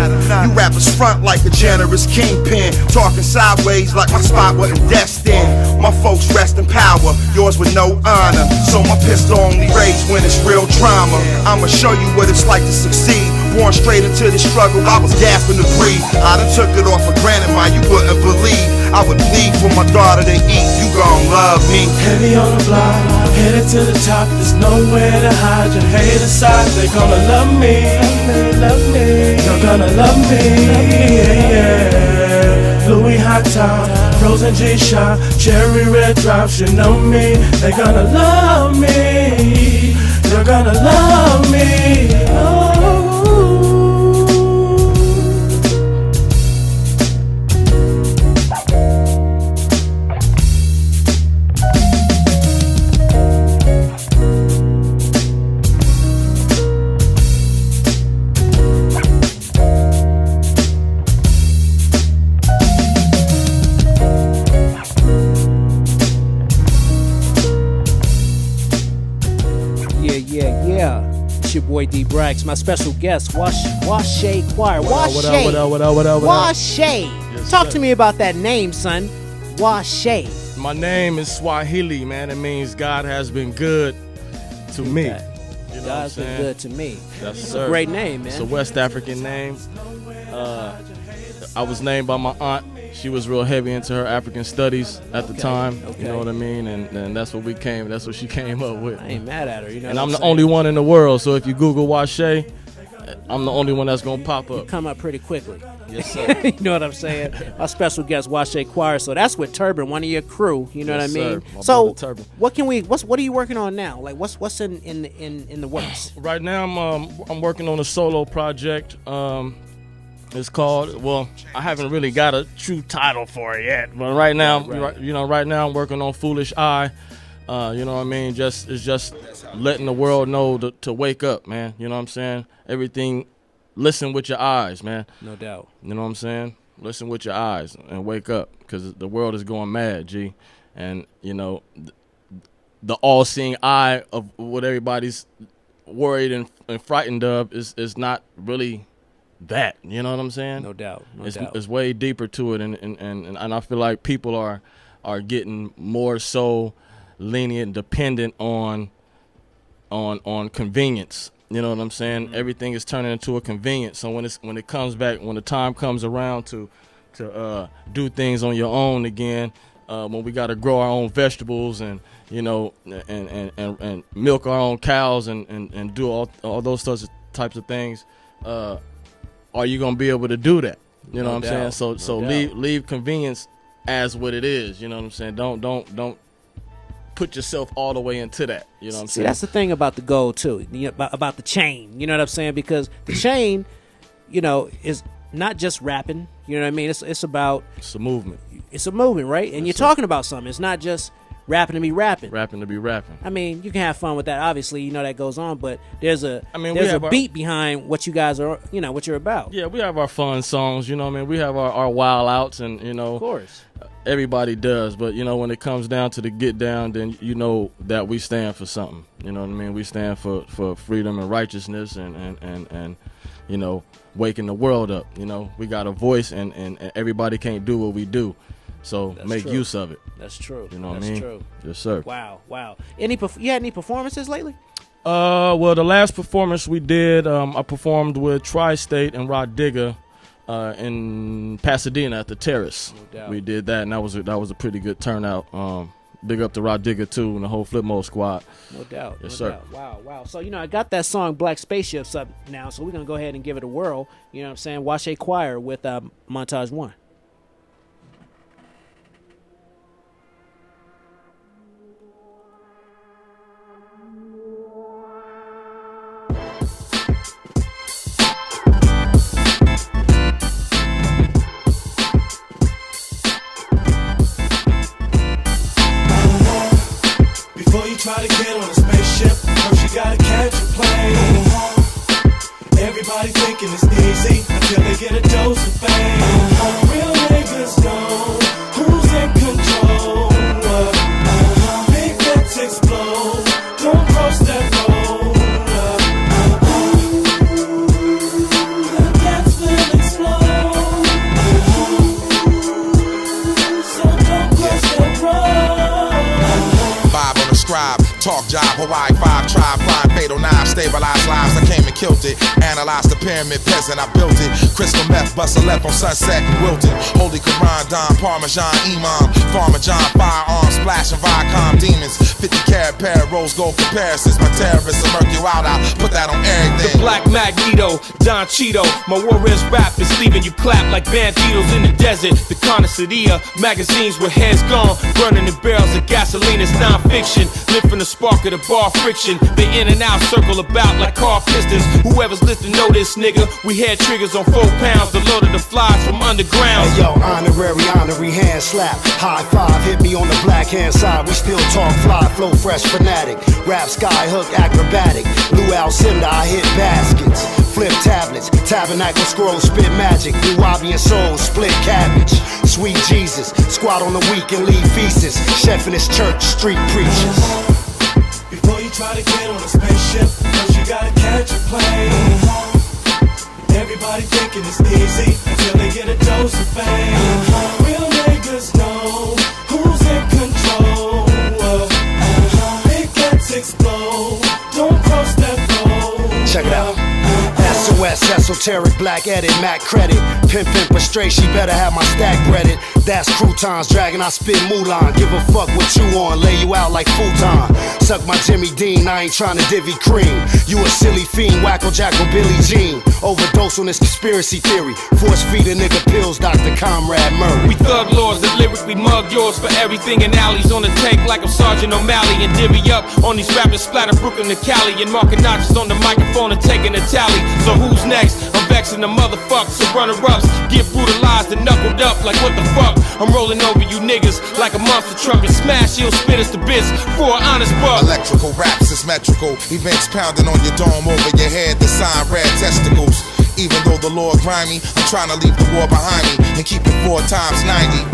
You rappers front like a generous kingpin, talking sideways like my spot wasn't destined. My folks rest in power, yours with no honor. So my pistol only raised when it's real drama. I'ma show you what it's like to succeed. Born straight into this struggle, I was gasping to breathe. I done took it off for granted, man, you wouldn't believe. I would bleed for my daughter to eat, you gon' love me. Heavy on the block, headed to the top. There's nowhere to hide your haters side. They gonna love me. You're gonna love me. Yeah. Louis hot top, Rose and G-Shock, cherry red drops. You know me. They gonna love me. You're gonna love me. Oh. Yeah. It's your boy DBraxx. My special guest, Washay Choir. What up? Washay. Yes, Talk sir. to me about that name, son. Washay. My name is Swahili, man. It means God has been good to me. You know what I'm God's been saying? good to me. Yes, It's sir. a great name, man. It's a West African name. I was named by my aunt. She was real heavy into her African studies at the time. Okay. You know what I mean? And that's what that's what she came up with. I ain't mad at her. You know And what I'm the saying? only one in the world. So if you Google Washay, I'm the only one that's gonna pop up. Come up pretty quickly. Yes, sir. You know what I'm saying? Our special guest, Washay Choir. So that's with Turban, one of your crew. You know Yes, what I mean? sir. My So brother Turban. what are you working on now? Like what's in the works? Right now, I'm working on a solo project. It's called. Well, I haven't really got a true title for it yet, but right now, right now I'm working on Foolish Eye. You know what I mean? It's just letting the world know to wake up, man. You know what I'm saying? Everything. Listen with your eyes, man. No doubt. You know what I'm saying? Listen with your eyes and wake up, because the world is going mad, G. And you know, the all-seeing eye of what everybody's worried and frightened of is not really that. You know what I'm saying? No doubt. It's way deeper to it, and I feel like people are getting more so lenient, dependent on convenience. You know what I'm saying? Everything is turning into a convenience. So when it comes back, when the time comes around to do things on your own again, when we got to grow our own vegetables and you know and milk our own cows and do all those types of things, are you gonna be able to do that? You know No what I'm doubt. saying? So No doubt. leave convenience as what it is. You know what I'm saying? Don't put yourself all the way into that. You know what I'm See, saying? that's the thing about the gold too. You know, about the chain. You know what I'm saying? Because the chain, you know, is not just rapping. You know what I mean? It's a movement. It's a movement, right? And you're talking about something. It's not just rapping to be rapping. Rapping to be rapping. I mean, you can have fun with that. Obviously, you know that goes on, but there's a we there's a have our- beat behind what you guys are. You know what you're about. Yeah, we have our fun songs, you know what I mean? We have our wild outs, and, you know. Of course. Everybody does, but, you know, when it comes down to the get down, then you know that we stand for something. You know what I mean? We stand for freedom and righteousness and you know, waking the world up. You know, we got a voice, and everybody can't do what we do. So That's make true. use of it. That's true. You know what I That's mean? true. Yes, sir. Wow. You had any performances lately? Well, the last performance we did, I performed with Tri-State and Rod Digger in Pasadena at the Terrace. No doubt. We did that, and that was a pretty good turnout. Big up to Rod Digger too and the whole Flip Mode squad. No doubt. Yes, no sir. Doubt. Wow. So, you know, I got that song Black Spaceships up now, so we're going to go ahead and give it a whirl. You know what I'm saying? Washay Choir with Montage 1. Before you try to get on a spaceship, first you gotta catch a plane. Everybody thinking it's easy until they get a dose of fame. Real niggas know who's in control. Big bets explode, don't cross that road. The bets will explode, so don't cross that road. Vibe on the scribe, talk job, Hawaii 5 tribe, flying fatal 9, stabilize lives, I came and killed it. Analyze the pyramid, peasant, I built it. Crystal meth, bust a left on Sunset and Wilton. Holy Quran, Don, Parmesan, Imam, Farmer John, firearms, splashing Viacom demons. 50 carat pair of rose gold comparisons. My terrorists will murk you out, I'll put that on everything. The Black Magneto, Don Cheeto. My warriors rap is leaving you clap like banditos in the desert. The Connoisseurita, magazines with heads gone, burning in barrels of gasoline. It's non-fiction, live from the spark of the bar friction. They in and out, circle about like car pistons. Whoever's listening know this nigga. We had triggers on 4 pounds, the load of the flies from underground. Hey yo, honorary hand slap. High five, hit me on the black hand side. We still talk fly, flow fresh, fanatic. Rap sky hook, acrobatic. Lou Alcindor, I hit baskets. Flip tablets, tabernacle scrolls, spit magic. Blue Wabi and soul, split cabbage. Sweet Jesus, squat on the week and leave feasts. Chef in his church, street preachers. Before you try to get on a spaceship, first you gotta catch a plane. Everybody thinking it's easy until they get a dose of fame. Real niggas know who's in control. Big cats explode, don't cross that road. Check it out. SOS, esoteric, black edit, Mac credit. Pimpin' for straight, she better have my stack breaded. That's croutons, dragging, I spit Mulan. Give a fuck what you on, lay you out like futon. Suck my Jimmy Dean, I ain't tryna divvy cream. You a silly fiend, wacko jackal Billy Jean. Overdose on this conspiracy theory. Force feed a nigga pills, Dr. Comrade Murray. We thug lords that lyrically mug yours for everything in alleys on the tank like I'm Sergeant O'Malley and divvy up on these rappers splatter Brooklyn to Cali and marking notches on the microphone and taking a tally. So who's next? I'm vexing the motherfuckers, so runner-ups get brutalized and knuckled up like what the fuck? I'm rolling over you niggas like a monster truck and smash you'll spit us to bits for an honest buck. Electrical raps is metrical, events pounding on your dome over your head, the sign red testicles. Even though the Lord grimy, I'm trying to leave the war behind me and keep it 4 times 90.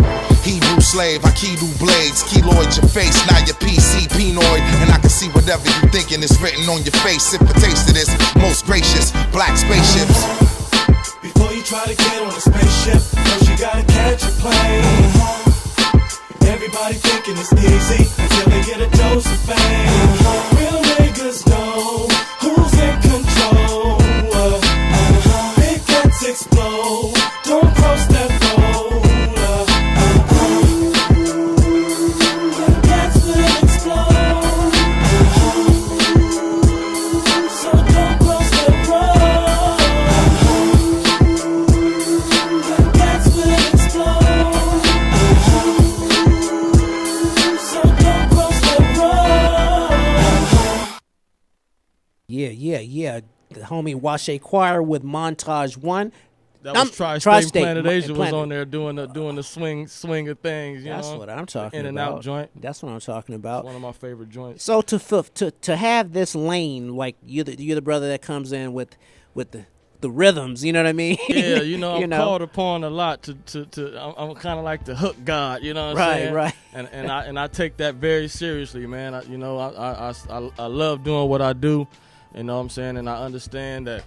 Hebrew slave, Aikido blades, keloid your face, now your PC penoid, and I can see whatever you thinking is written on your face. Sip a taste of this, most gracious, black spaceships. Before you try to get on a spaceship, first you gotta catch a plane. Everybody thinking it's easy until they get a dose of fame. Real niggas know who's in control. Big cats explode, don't cross that road. Cats will explode, so don't cross that road. Cats will explode, so don't cross that road. Yeah. The homie Washe Choir with Montage 1. That was Tri-State Planet Asia was on there doing the swing of things. That's what I'm talking in about. and out joint. That's what I'm talking about. It's one of my favorite joints. So to have this lane, like you're the brother that comes in with the rhythms, you know what I mean? Yeah, I'm called upon a lot to I'm kind of like the hook god, you know what I'm saying? Right. And I take that very seriously, man. I love doing what I do, you know what I'm saying? And I understand that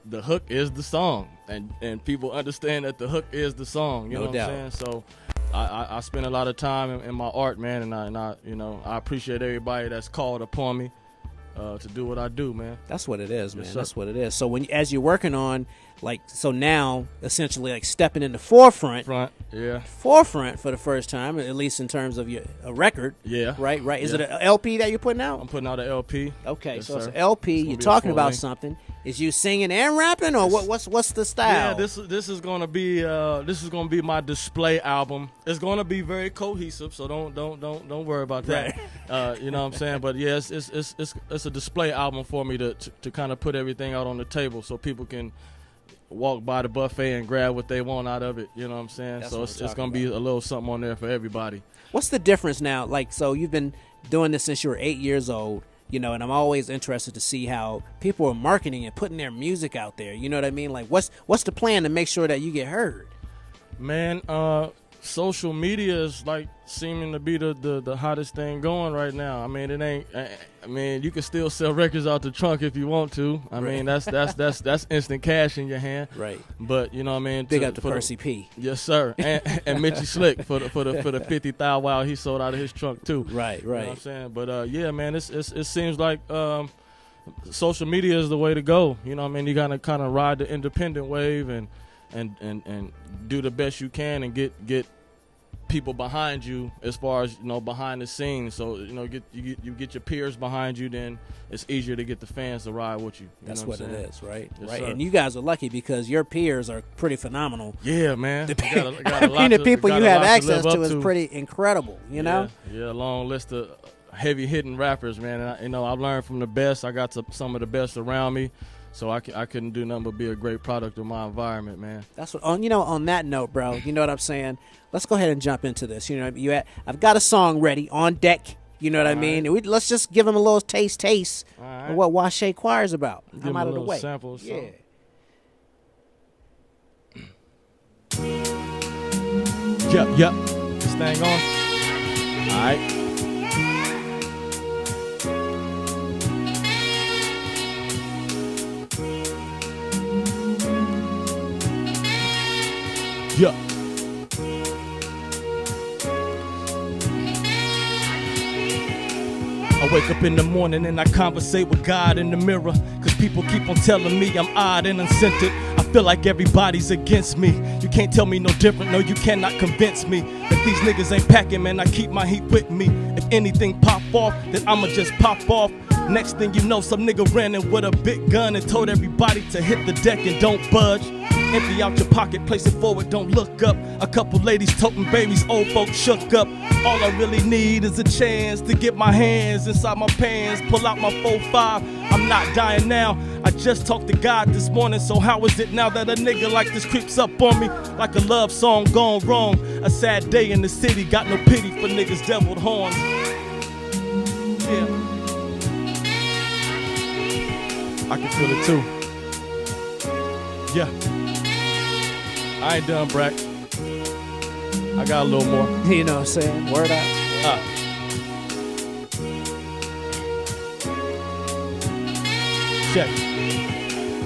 the hook is the song, and people understand that the hook is the song, you know what I'm saying? So I spend a lot of time in my art, man, and I appreciate everybody that's called upon me to do what I do, man. That's what it is, man. Yes, That's what it is. So as you're working on, now essentially like stepping in the forefront for the first time, at least in terms of a record. Yeah. Right. Is it an LP that you're putting out? I'm putting out an LP. Okay, yes, so it's sir. an LP. You're talking about full-length. something. Is you singing and rapping, or what's the style? Yeah, this is gonna be my display album. It's gonna be very cohesive, so don't worry about that. Right. You know what I'm saying? But yeah, it's a display album for me to kind of put everything out on the table so people can walk by the buffet and grab what they want out of it. You know what I'm saying? That's so what it's gonna be a little something on there for everybody. What's the difference now? So you've been doing this since you were 8 years old. And I'm always interested to see how people are marketing and putting their music out there. You know what I mean? Like, what's the plan to make sure that you get heard? Man, social media is like seeming to be the hottest thing going right now. I mean, it ain't. I mean, you can still sell records out the trunk if you want to. I mean, that's instant cash in your hand. Right. But you know what I mean. Big up to Percy P. Yes, sir. And Mitchie Slick for the 50,000 wow he sold out of his trunk too. Right. You know what I'm saying? But yeah, man, it seems like social media is the way to go. You know what I mean? You gotta kind of ride the independent wave and do the best you can and get people behind you as far as behind the scenes. So you get your peers behind you, then it's easier to get the fans to ride with you. That's what it is, right? Yes, right. sir. And you guys are lucky because your peers are pretty phenomenal. Yeah, man. The people you have access to is pretty incredible. You know. Yeah, a long list of heavy hitting rappers, man. And I've learned from the best. I got some of the best around me. So I couldn't do nothing but be a great product of my environment, man. That's what. On that note, bro, you know what I'm saying? Let's go ahead and jump into this. I've got a song ready on deck. You know what I mean? Let's just give them a little taste of what Washe Choir's about. I'm out of the way. Sample, yeah. Yep. This thing on. All right. Yeah. I wake up in the morning and I conversate with God in the mirror. Cause people keep on telling me I'm odd and unscented. I feel like everybody's against me. You can't tell me no different, no you cannot convince me that these niggas ain't packing, man, I keep my heat with me. If anything pop off, then I'ma just pop off. Next thing you know, some nigga ran in with a big gun and told everybody to hit the deck and don't budge. Empty out your pocket, place it forward, don't look up. A couple ladies toting babies, old folks shook up. All I really need is a chance to get my hands inside my pants, pull out my 4-5. I'm not dying now, I just talked to God this morning. So how is it now that a nigga like this creeps up on me like a love song gone wrong? A sad day in the city, got no pity for niggas deviled horns. Yeah, I can feel it too. Yeah, I ain't done, Brack. I got a little more. You know what I'm saying? Word out. Check.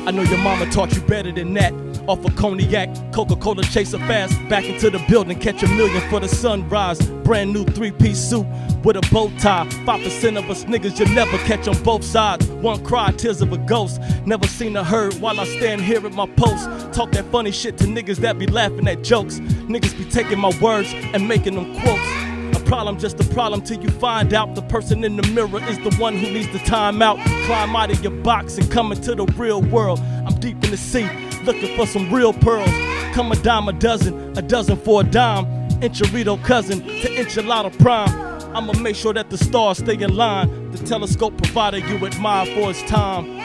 I know your mama taught you better than that. Off of cognac, Coca-Cola chaser fast. Back into the building, catch $1 million for the sunrise. Brand new 3-piece suit with a bow tie. 5% of us niggas you'll never catch on both sides. One cry, tears of a ghost. Never seen or heard while I stand here at my post. Talk that funny shit to niggas that be laughing at jokes. Niggas be taking my words and making them quotes. A problem, just a problem till you find out the person in the mirror is the one who needs the time out. Climb out of your box and come into the real world. I'm deep in the sea, looking for some real pearls. Come a dime a dozen for a dime. Enchilito cousin to enchilada prime. I'ma make sure that the stars stay in line. The telescope provider you admire for its time.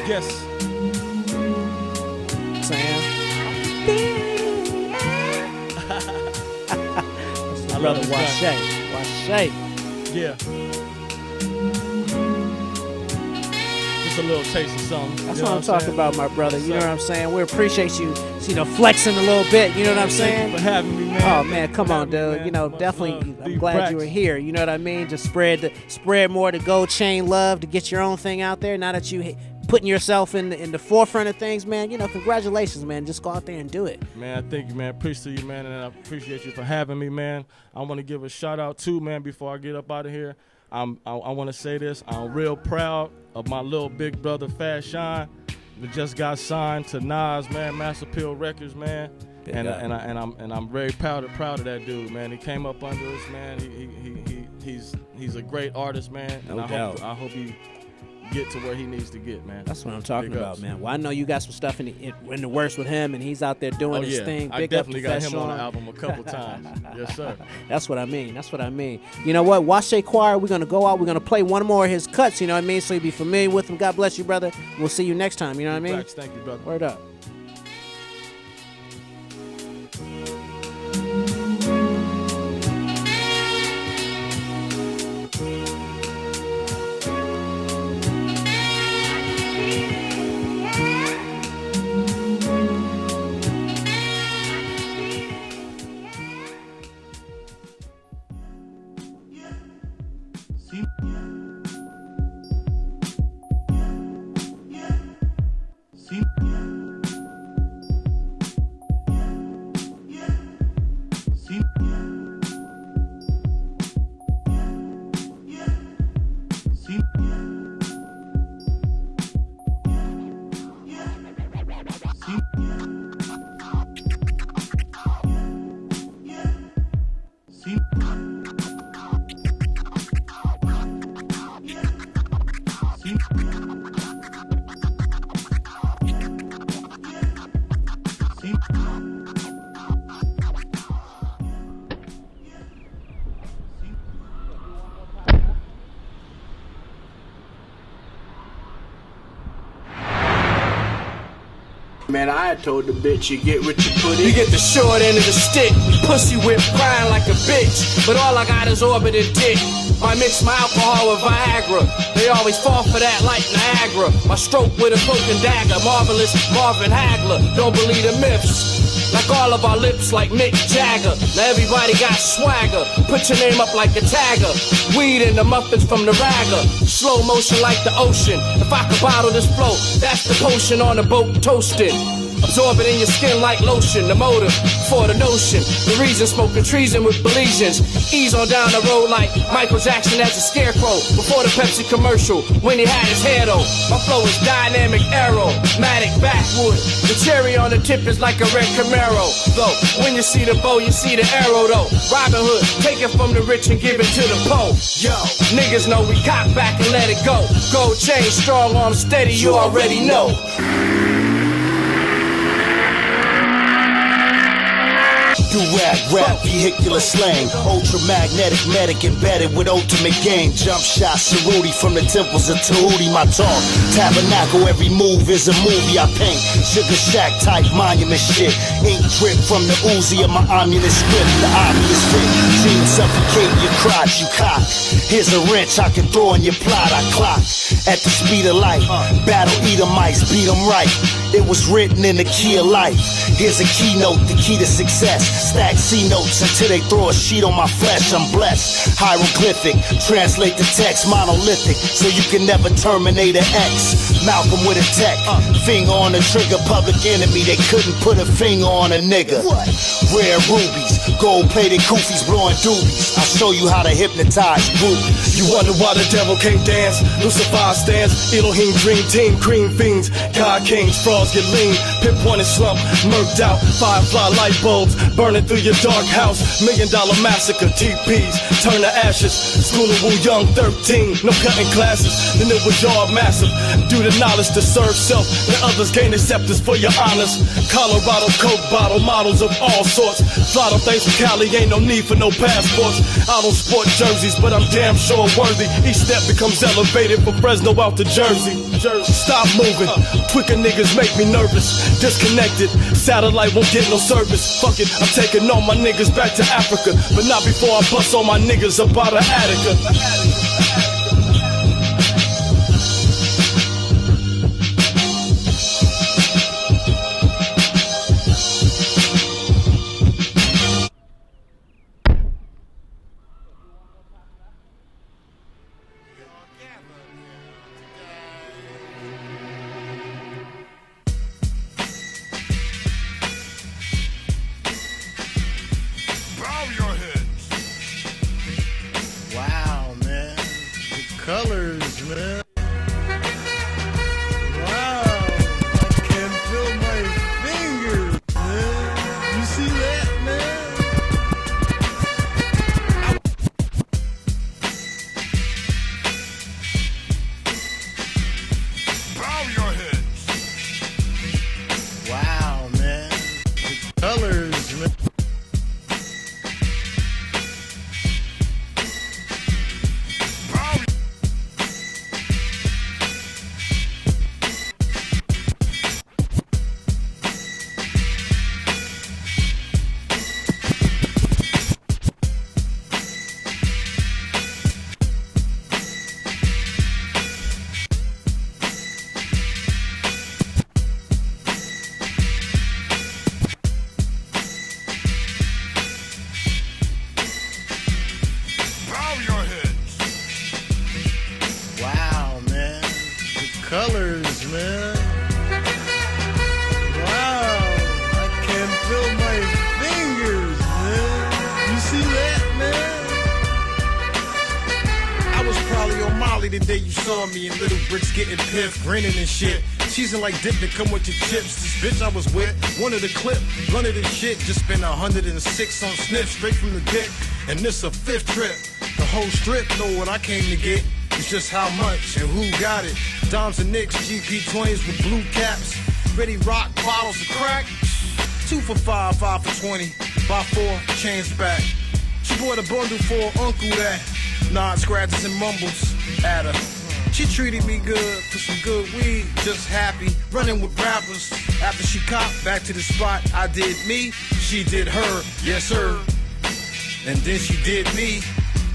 Yes. Sam. I Brother love Washay. Yeah. Just a little taste of something. That's what I'm talking about, my brother. You know what I'm saying? We appreciate you, flexing a little bit. You know what I'm saying? Thank you for having me, man. Oh man, come on, dude. You know, definitely. I'm glad you were here. You know what I mean? Just spread more the gold chain love to get your own thing out there. Now that you putting yourself in the forefront of things, man. You know, congratulations, man. Just go out there and do it. Man, thank you, man. Appreciate you, man, and I appreciate you for having me, man. I want to give a shout out too, man. Before I get up out of here, I want to say this. I'm real proud of my little big brother, Fast Shine. that just got signed to Nas, man, Mass Appeal Records, man. And I'm very proud of that dude, man. He came up under us, man. He's a great artist, man. No and doubt. I hope he get to where he needs to get, man. That's what I'm talking about, man. Well, I know you got some stuff in the works with him, and he's out there doing his thing. I definitely got him on the album a couple times. Yes, sir. That's what I mean. You know what? Washay Choir, we're going to go out. We're going to play one more of his cuts, you know what I mean? So you'll be familiar with him. God bless you, brother. We'll see you next time, you know what I mean? DBraxx, thank you, brother. Word up. Man, I told the bitch you get what you put in. You get the short end of the stick. Pussy whip crying like a bitch. But all I got is orbited dick. I mix my alcohol with Viagra. They always fall for that like Niagara. My stroke with a cloak and dagger. Marvelous Marvin Hagler. Don't believe the myths. Like all of our lips like Mick Jagger. Now everybody got swagger. Put your name up like a tagger. Weed in the muffins from the ragger. Slow motion like the ocean. If I could bottle this flow, that's the potion on the boat toasted. Absorb it in your skin like lotion. The motive for the notion. The reason smoking treason with Belizeans. Ease on down the road like Michael Jackson as a scarecrow. Before the Pepsi commercial, when he had his hair though. My flow is dynamic, aromatic, backwood. The cherry on the tip is like a red Camaro. Though, when you see the bow, you see the arrow though. Robin Hood, take it from the rich and give it to the poor. Yo, niggas know we cock back and let it go. Gold chain, strong arm, steady, you already know. Do-rag, rap, vehicular slang, ultramagnetic, medic embedded with ultimate game. Jump shot, Cerruti from the temples of Tahuti, my talk. Tabernacle, every move is a movie I paint. Sugar Shack type monument shit. Ink drip from the Uzi of my ominous script. The obvious fit, dream suffocate your crotch, you cock. Here's a wrench I can throw in your plot, I clock. At the speed of light, battle Edomites, beat them right. It was written in the key of life. Here's a keynote, the key to success. Stack C notes until they throw a sheet on my flesh. I'm blessed. Hieroglyphic, translate the text monolithic, so you can never terminate an X. Malcolm with a tech, finger on the trigger, public enemy. They couldn't put a finger on a nigga. Rare rubies, gold plated koofies blowing doobies. I'll show you how to hypnotize groupies. You wonder why the devil can't dance? Lucifer stands, Elohim dream team, cream fiends, God kings, frauds get lean, pip one and slump, murked out, firefly light bulbs, burning through your dark house, $1 million massacre, TPs, turn to ashes, school of Wu Young 13, no cutting classes, then it was yard massive, due to knowledge to serve self, and others gain acceptance for your honors, Colorado Coke bottle, models of all sorts, fly them things from Cali, ain't no need for no passports, I don't sport jerseys, but I'm damn sure worthy, each step becomes elevated from Fresno out to Jersey, stop moving, quicker niggas make me nervous, disconnected, satellite won't get no service, fuck it, I'm taking all my niggas back to Africa, but not before I bust all my niggas up out of Attica. Wow, man. The colors, man. Wow. I can feel my fingers, man. You see that, man? Bow your heads. Wow, man. The colors, man. Wow, man. The colors, man. Wow. I can feel my fingers, man. You see that, man? I was probably on Molly the day you saw me in Little Bricks getting piff, grinning and shit. Cheesing like dip to come with your chips. This bitch I was with, wanted a clip, run of this shit. Just spent 106 on sniff straight from the dick. And this a 5th trip. The whole strip know what I came to get. It's just how much and who got it. Doms and Nicks, GP20s with blue caps. Ready rock bottles of crack. 2 for $5, 5 for $20. Buy 4, change back. She bought a bundle for her uncle that nod scratches and mumbles at her. She treated me good for some good weed, just happy, running with rappers. After she copped back to the spot, I did me, she did her, yes sir. And then she did me.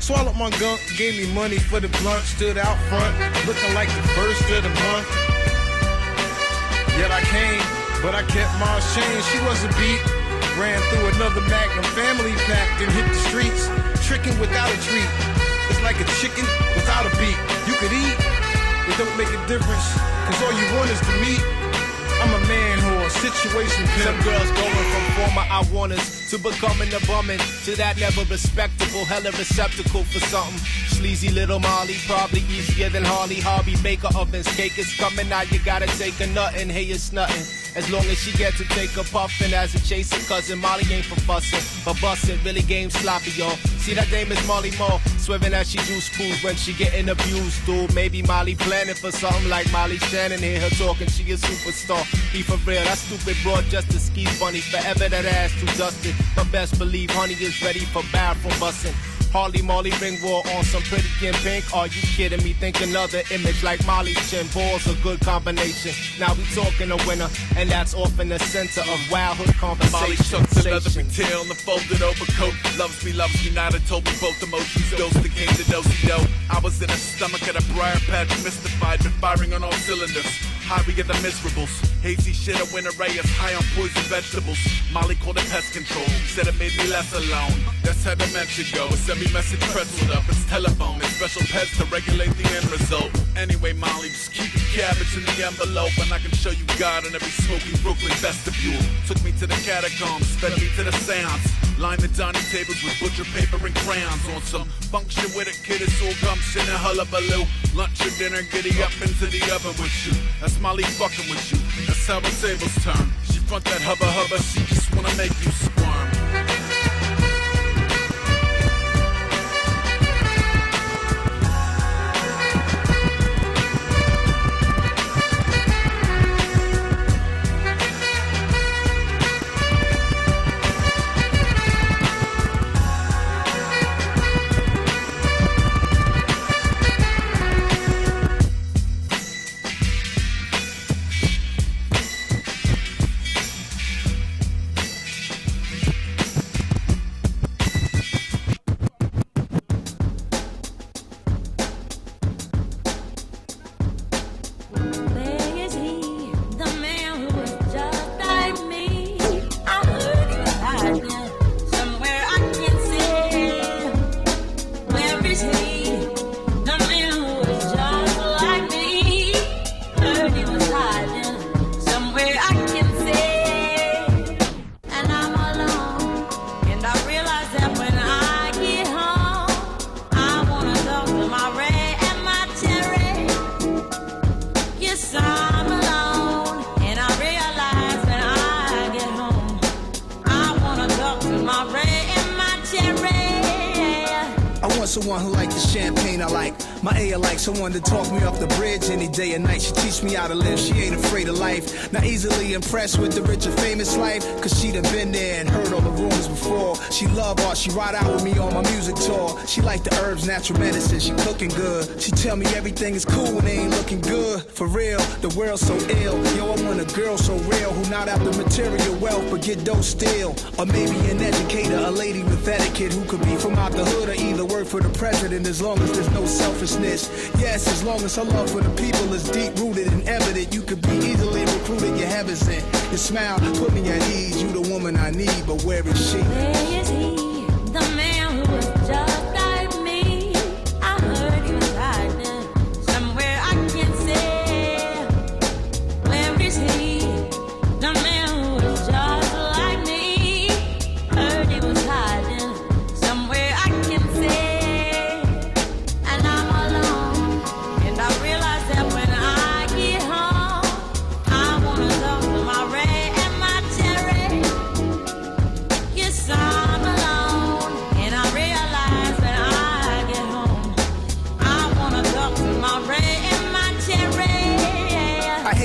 Swallowed my gunk, gave me money for the blunt, stood out front, looking like the first of the month. Yet I came, but I kept my chain, she wasn't beat. Ran through another Magnum family pack, then hit the streets, tricking without a treat. It's like a chicken without a beak. You could eat, it don't make a difference, cause all you want is the meat. I'm a man whore, situation pimp. Some girls going from former I wanters to becoming a bummin', to that never respectable, hella receptacle for something. Sleazy little Molly, probably easier than Harley. Harvey Baker ovens, cake is coming out, you gotta take a nut and hey, it's nothing. As long as she gets to take a puffin' as a chaser cousin. Molly ain't for fussin', but bustin', really game sloppy, y'all. See that dame is Molly Moore, swerving as she juice screws when she getting abused, dude. Maybe Molly planning for something like Molly Shannon. Hear her talking, she a superstar. Be for real, that stupid broad just a ski bunny. Forever that ass too dusted, but best believe honey is ready for bathroom bustin'. Harley Molly ring war on some pretty in pink. Are you kidding me? Think another image like Molly's chin. Balls a good combination. Now we talking a winner, and that's off in the center of wildhood conversation. Molly tucks another tail in the folded overcoat. Loves me not. It told me both emotions. Dose the king, the dosey-do. I was in a stomach at a briar patch, mystified, been firing on all cylinders. High, we get the miserables. Hazy shit, a winter ray is high on poison vegetables. Molly called it pest control. Said it made me less alone. That's how dementia go. It's every message pretzeled up. It's telephone. It's special pets to regulate the end result. Anyway, Molly, just keep your cabbage in the envelope, and I can show you God in every smoky Brooklyn vestibule. Took me to the catacombs, fed me to the seance. Line the dining tables with butcher paper and crayons. On some function with a kid, it's all gumption and hullabaloo. Lunch or dinner, giddy up into the oven with you. That's Molly fucking with you. That's how the tables turn. She front that hubba hubba, she just wanna make you squirm. Someone who like the champagne I like. My A like someone to talk me off the bridge any day and night. She teach me how to live, she ain't afraid of life. Not easily impressed with the rich and famous life, cause she done been there and heard all the rumors before. She love art, she ride out with me on my music tour. She like the herbs, natural medicine, she cooking good. She tell me everything is cool when they ain't looking good. For real, the world's so ill. Yo, I want a girl so real who not after material wealth but get dope still. Or maybe an educator, a lady with etiquette who could be from out the hood or either work for the president, as long as there's no selfishness. Yes, as long as her love for the people is deep rooted and evident, you could be easily recruited. Your heaven's in your smile, put me at ease. You the woman I need, but where is she? Where is he, the man who was just like me? I heard he was hiding somewhere I can't say. Where is he, the man who was just like me? Heard he was hiding somewhere I can't say.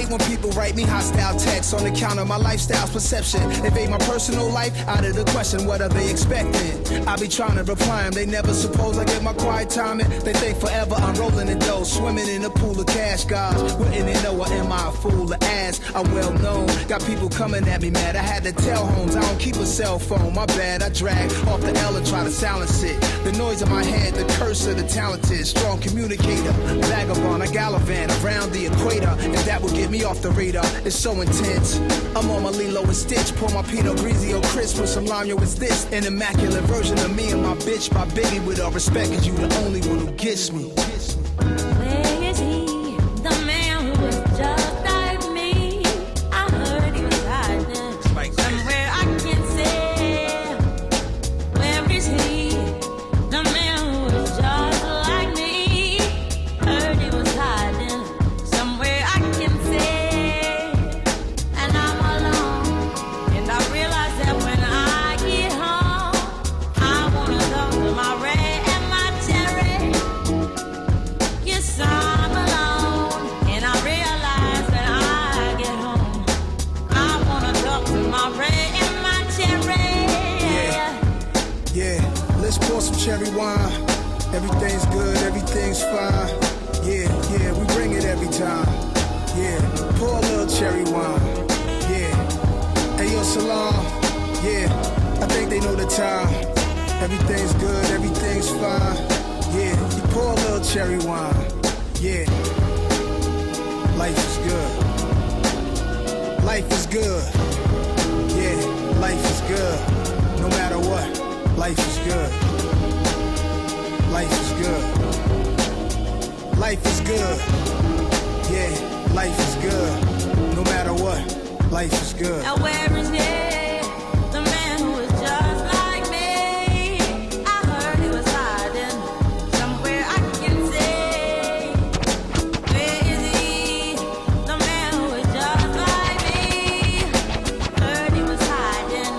When people write me hostile texts on account of my lifestyle's perception, invade my personal life out of the question, what are they expecting? I be trying to reply them, they never suppose I get my quiet time in. They think forever I'm rolling in dough, swimming in a pool of cash, guys. Wouldn't they know, or am I a fool? Or ass, I'm well known. Got people coming at me mad, I had to tell homes I don't keep a cell phone, my bad. I drag off the L and try to silence it. The noise in my head, the curse of the talented, strong communicator, vagabond, I gallivant around the equator. If that would get me off the radar, it's so intense. I'm on my Lilo and Stitch, pour my Pinot Grigio crisp with some lime. Yo, it's this an immaculate version of me and my bitch. My baby, with all respect, cause you the only one who gets me. Where is he, the man who was just like me? I Everything's good, everything's fine. Yeah, yeah, we bring it every time. Yeah, pour a little cherry wine. Yeah, hey yo, Salam. Yeah, I think they know the time. Everything's good, everything's fine. Yeah, you pour a little cherry wine. Yeah, life is good. Life is good. Yeah, life is good. No matter what, life is good. Life is good. Life is good. Yeah, life is good. No matter what, life is good. Now where is he? The man who is just like me. I heard he was hiding somewhere I can see. Where is he? The man who is just like me. Heard he was hiding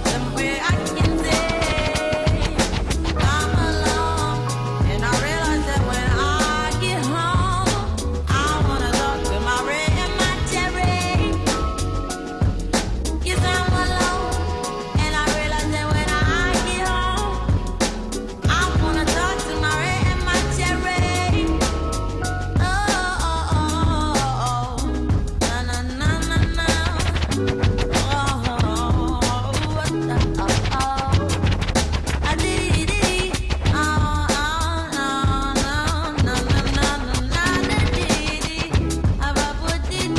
somewhere I can see. I'm alone, and I realize that when I get home, I wanna talk to my Ray and my Terry. Yes, I'm alone, and I realize that when I get home, I wanna talk to my Ray and my Terry. Oh, na na na na na. I did it. Oh, no, no, no, no, no, no, no, did it. I put it,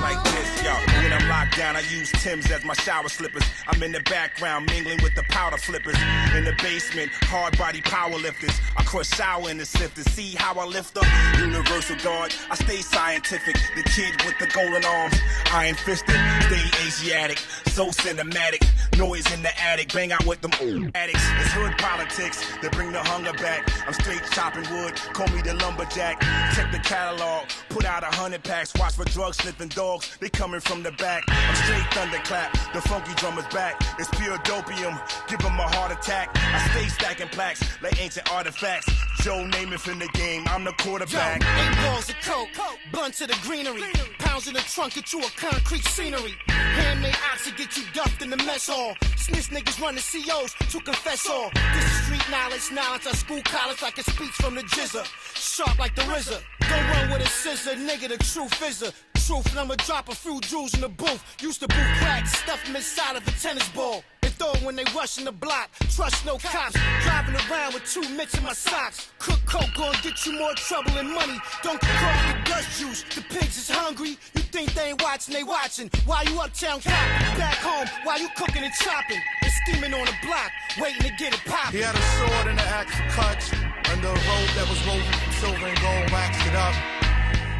Like this, yo. When I'm locked down, I use Tim's as my shower slippers. I'm in the background, mingling with the powder flippers. In the basement, hard body power lifters. I crush sour in the sifters. See how I lift up? Universal guard, I stay scientific. The kid with the golden arms, iron fisted. Stay Asiatic, so cinematic. Noise in the attic, bang out with them addicts. It's hood politics that bring the hunger back. I'm straight chopping wood, call me the lumberjack. Check the catalog, put out 100 packs. Watch for drug sniffing dogs, they coming from the back. I'm straight thunderclap, the funky drummer's back. It's pure dopium, give him a heart attack. I stay stacking plaques like ancient artifacts. Joe Namath in the game, I'm the quarterback. Yo, 8 balls of coke, blunt to the greenery. Pounds in the trunk, get you a concrete scenery. Handmade oxy, get you duffed in the mess hall. Snitch niggas running COs to confess all. This is street knowledge at school college like a speech from the jizzer. Sharp like the RZA. Don't run with a scissor, nigga, the truth is a truth. And I'ma drop a few jewels in the booth. Used to boot crack, stuff them inside of a tennis ball. And throw when they rushing the block. Trust no cops. Driving around with 2 mitts in my socks. Cook coke gon' get you more trouble and money. Don't get caught with dust juice. The pigs is hungry. You think they ain't watching, they watching. While you uptown copping, back home, while you cooking and chopping. And scheming on the block, waiting to get it poppin'. He had a sword and an axe for cuts. Under a robe that was woven from silver and gold, waxed it up.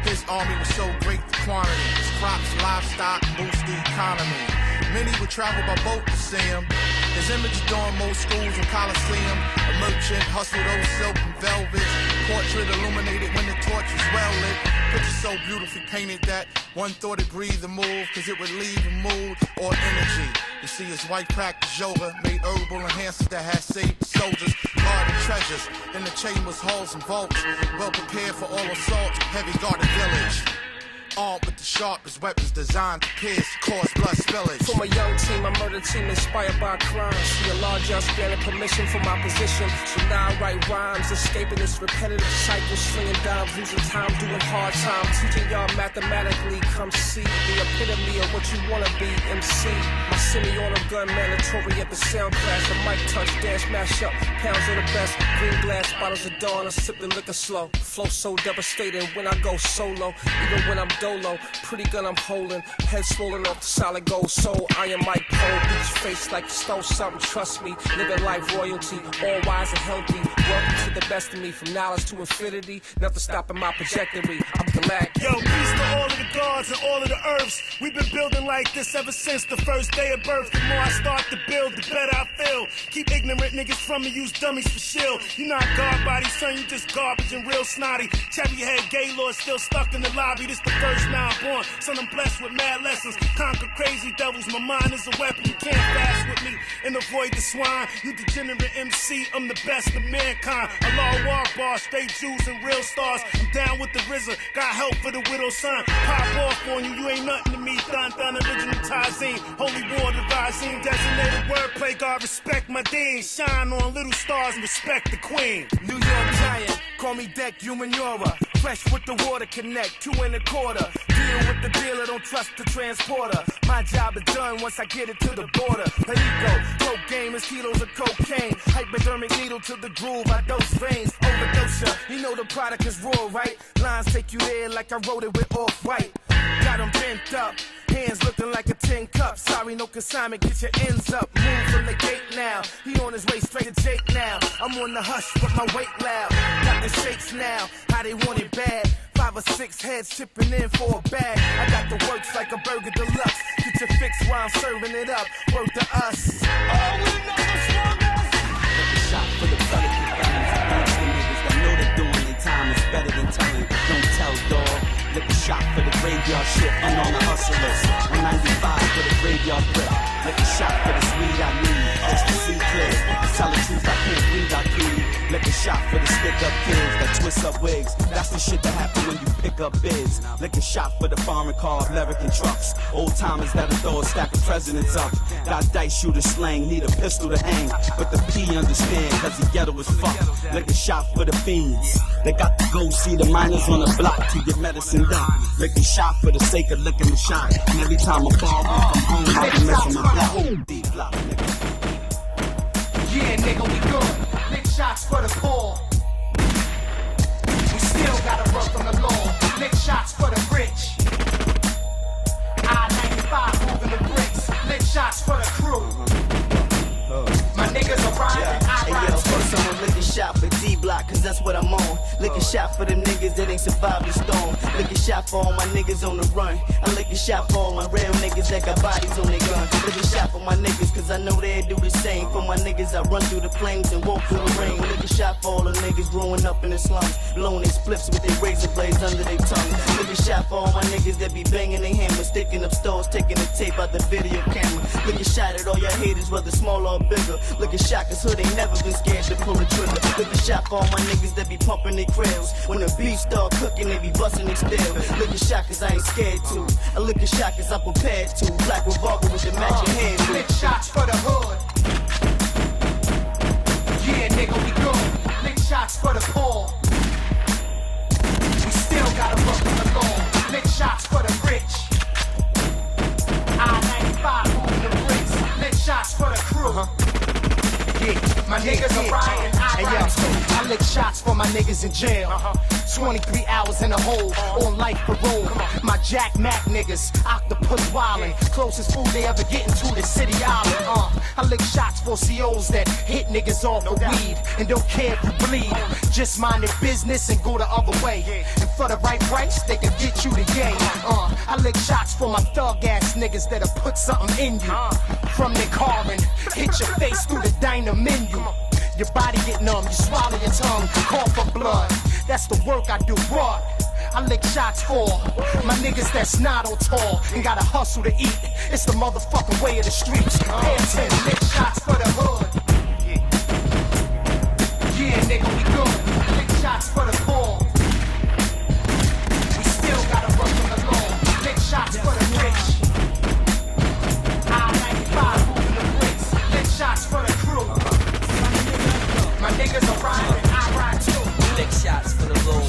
His army was so great the quantity. His crops, livestock, boost the economy. Many would travel by boat to see him. His image adorned most schools and coliseum. A merchant hustled those silk and velvets. Portrait illuminated when the torch was well lit. Picture so beautifully painted that one thought it breathed and moved, cause it would leave a mood or energy. You see his wife practiced yoga, made herbal enhancers that had saved the soldiers. Guarded treasures in the chambers, halls, and vaults. Well prepared for all assaults, heavy guarded village. Armed with the sharpest weapons designed to pierce, cause blood spillage. From a young team, a murder team inspired by crime. See a large house granted permission for my position. So now I write rhymes, escaping this repetitive cycle, slinging dimes, losing time, doing hard time. Teaching y'all mathematically, come see the epitome of what you wanna be, MC. My semi-auto gun mandatory at the sound class. The mic touch, dance, mash up, pounds of the best. Green glass, bottles of Dawn, I sip the liquor slow. Flow so devastating when I go solo. Even when I'm dolo, pretty gun I'm holding. Head swollen off the solid gold soul. I am Mike Cole, beat your face like you stole something. Trust me, living life royalty, all wise and healthy. Welcome to the best of me, from knowledge to infinity. Nothing stopping my trajectory. I'm galactic. Yo, peace to all of the gods and all of the earths. We've been building like this ever since the first day of birth. The more I start to build, the better I feel. Keep ignorant niggas from me, use dummies for shield. You not guard body, son, you just garbage and real snotty. Cherry head gay lord still stuck in the lobby. This the first first now born. Son, I'm blessed with mad lessons. Conquer crazy devils. My mind is a weapon. You can't fast with me and avoid the swine. You degenerate MC. I'm the best of mankind. Allah Akbar, straight Jews and real stars. I'm down with the RZA. Got help for the widow's son. Pop off on you. You ain't nothing to me. Dun original Tazine. Holy war, the rising. Designated wordplay. God respect my dean. Shine on little stars and respect the queen. New York Giant, call me Deck Humanura. Fresh with the water connect, 2 1/4. Deal with the dealer, don't trust the transporter. My job is done once I get it to the border. Perico, dope game is kilos of cocaine. Hypodermic needle to the groove, I dose veins. Overdose ya, you know the product is raw, right? Lines take you there like I wrote it with Off-White. Got them bent up, hands looking like a tin cup. Sorry, no consignment, get your ends up. Move from the gate now, he on his way straight to Jake now. I'm on the hush, but my weight loud. Got the shakes now, how they want it bad. 5 or 6 heads chipping in for a bag. I got the works like a burger deluxe. Get your fix while I'm serving it up. Word to us. Oh, we know the strongest. Take a shot for the Pelican fans. The niggas that know they're doing their time is better than telling. Don't tell, dog. Lick a shot for the graveyard shit and on the hustlers. 195 for the graveyard grip. Lick a shot for the sweet I need. Just to see clear. Tell the truth, I can't breathe, I can't. Lick a shot for the stick up kids that twist up wigs. That's the shit that happen when you pick up bids. Lick a shot for the foreign car, American trucks. Old timers that'll throw a stack of presidents up. Got dice shooter slang, need a pistol to hang. But the P understand, cause the ghetto is fucked. Lick a shot for the fiends. They got to go see the miners on the block to get medicine done. Lick a shot for the sake of licking the shot. And every time I fall home from home, I be missing my block. Yeah, nigga, we good. Lick shots for the poor. We still gotta run from the law. Lick shots for the rich. I-95 moving the bricks. Lick shots for the crew. My niggas are riding, I ride too. First I'ma lick a shot for D-Block, cause that's what I'm on. Lick a shot for them niggas that ain't survived the storm. Lick a shot for all my niggas on the run. I lick a shot for all my real niggas that got bodies on their gun. Lick a shot for my niggas, cause I know they'll do the same. For my niggas, I run through the flames and walk through the rain. Lick a shot for all the niggas growing up in the slums, blowing their spliffs with their razor blades under their tongue. Lick a shot for all my niggas that be banging their hammers, sticking up stores, taking the tape out the video camera. Lick a shot at all your haters, whether small or bigger. Lick a shot, cause hood ain't never been scared to pull a trigger. Lick a shot for all my niggas that be pumping their krills. When the beef start cooking, they be busting their steel. Lick a shot, cause I ain't scared to. I lick a shot, cause I'm prepared to. Black revolver with the matching hands. Lick shots for the hood. Yeah, nigga, we good. Lick shots for the poor. We still gotta run from the law. Lick shots for the rich. I-95 moving the bricks. Lick shots for the crew. My niggas are riding, I ride too. I lick shots for my niggas in jail. 23 hours in a hole, on life parole. My Jack Mac niggas, octopus wildin'. Closest food they ever get into the city island. I lick shots for COs that hit niggas off the weed and don't care if you bleed. Just mind their business and go the other way. And for the right price, they can get you the yay. I lick shots for my thug ass niggas that'll put something in you. From their car and hit your face through the diner menu. Your body get numb, you swallow your tongue, call for blood. That's the work I do, broad. I lick shots for my niggas that's not on tour and gotta hustle to eat. It's the motherfucking way of the streets. Pay attention, lick shots for the hood. Yeah, nigga, we good. Lick shots for the poor. We still gotta run from the law. Lick shots for the rich. I-95 moving the bricks. Lick shots for the crew. My niggas are riding, I ride too. Lick shots for the little.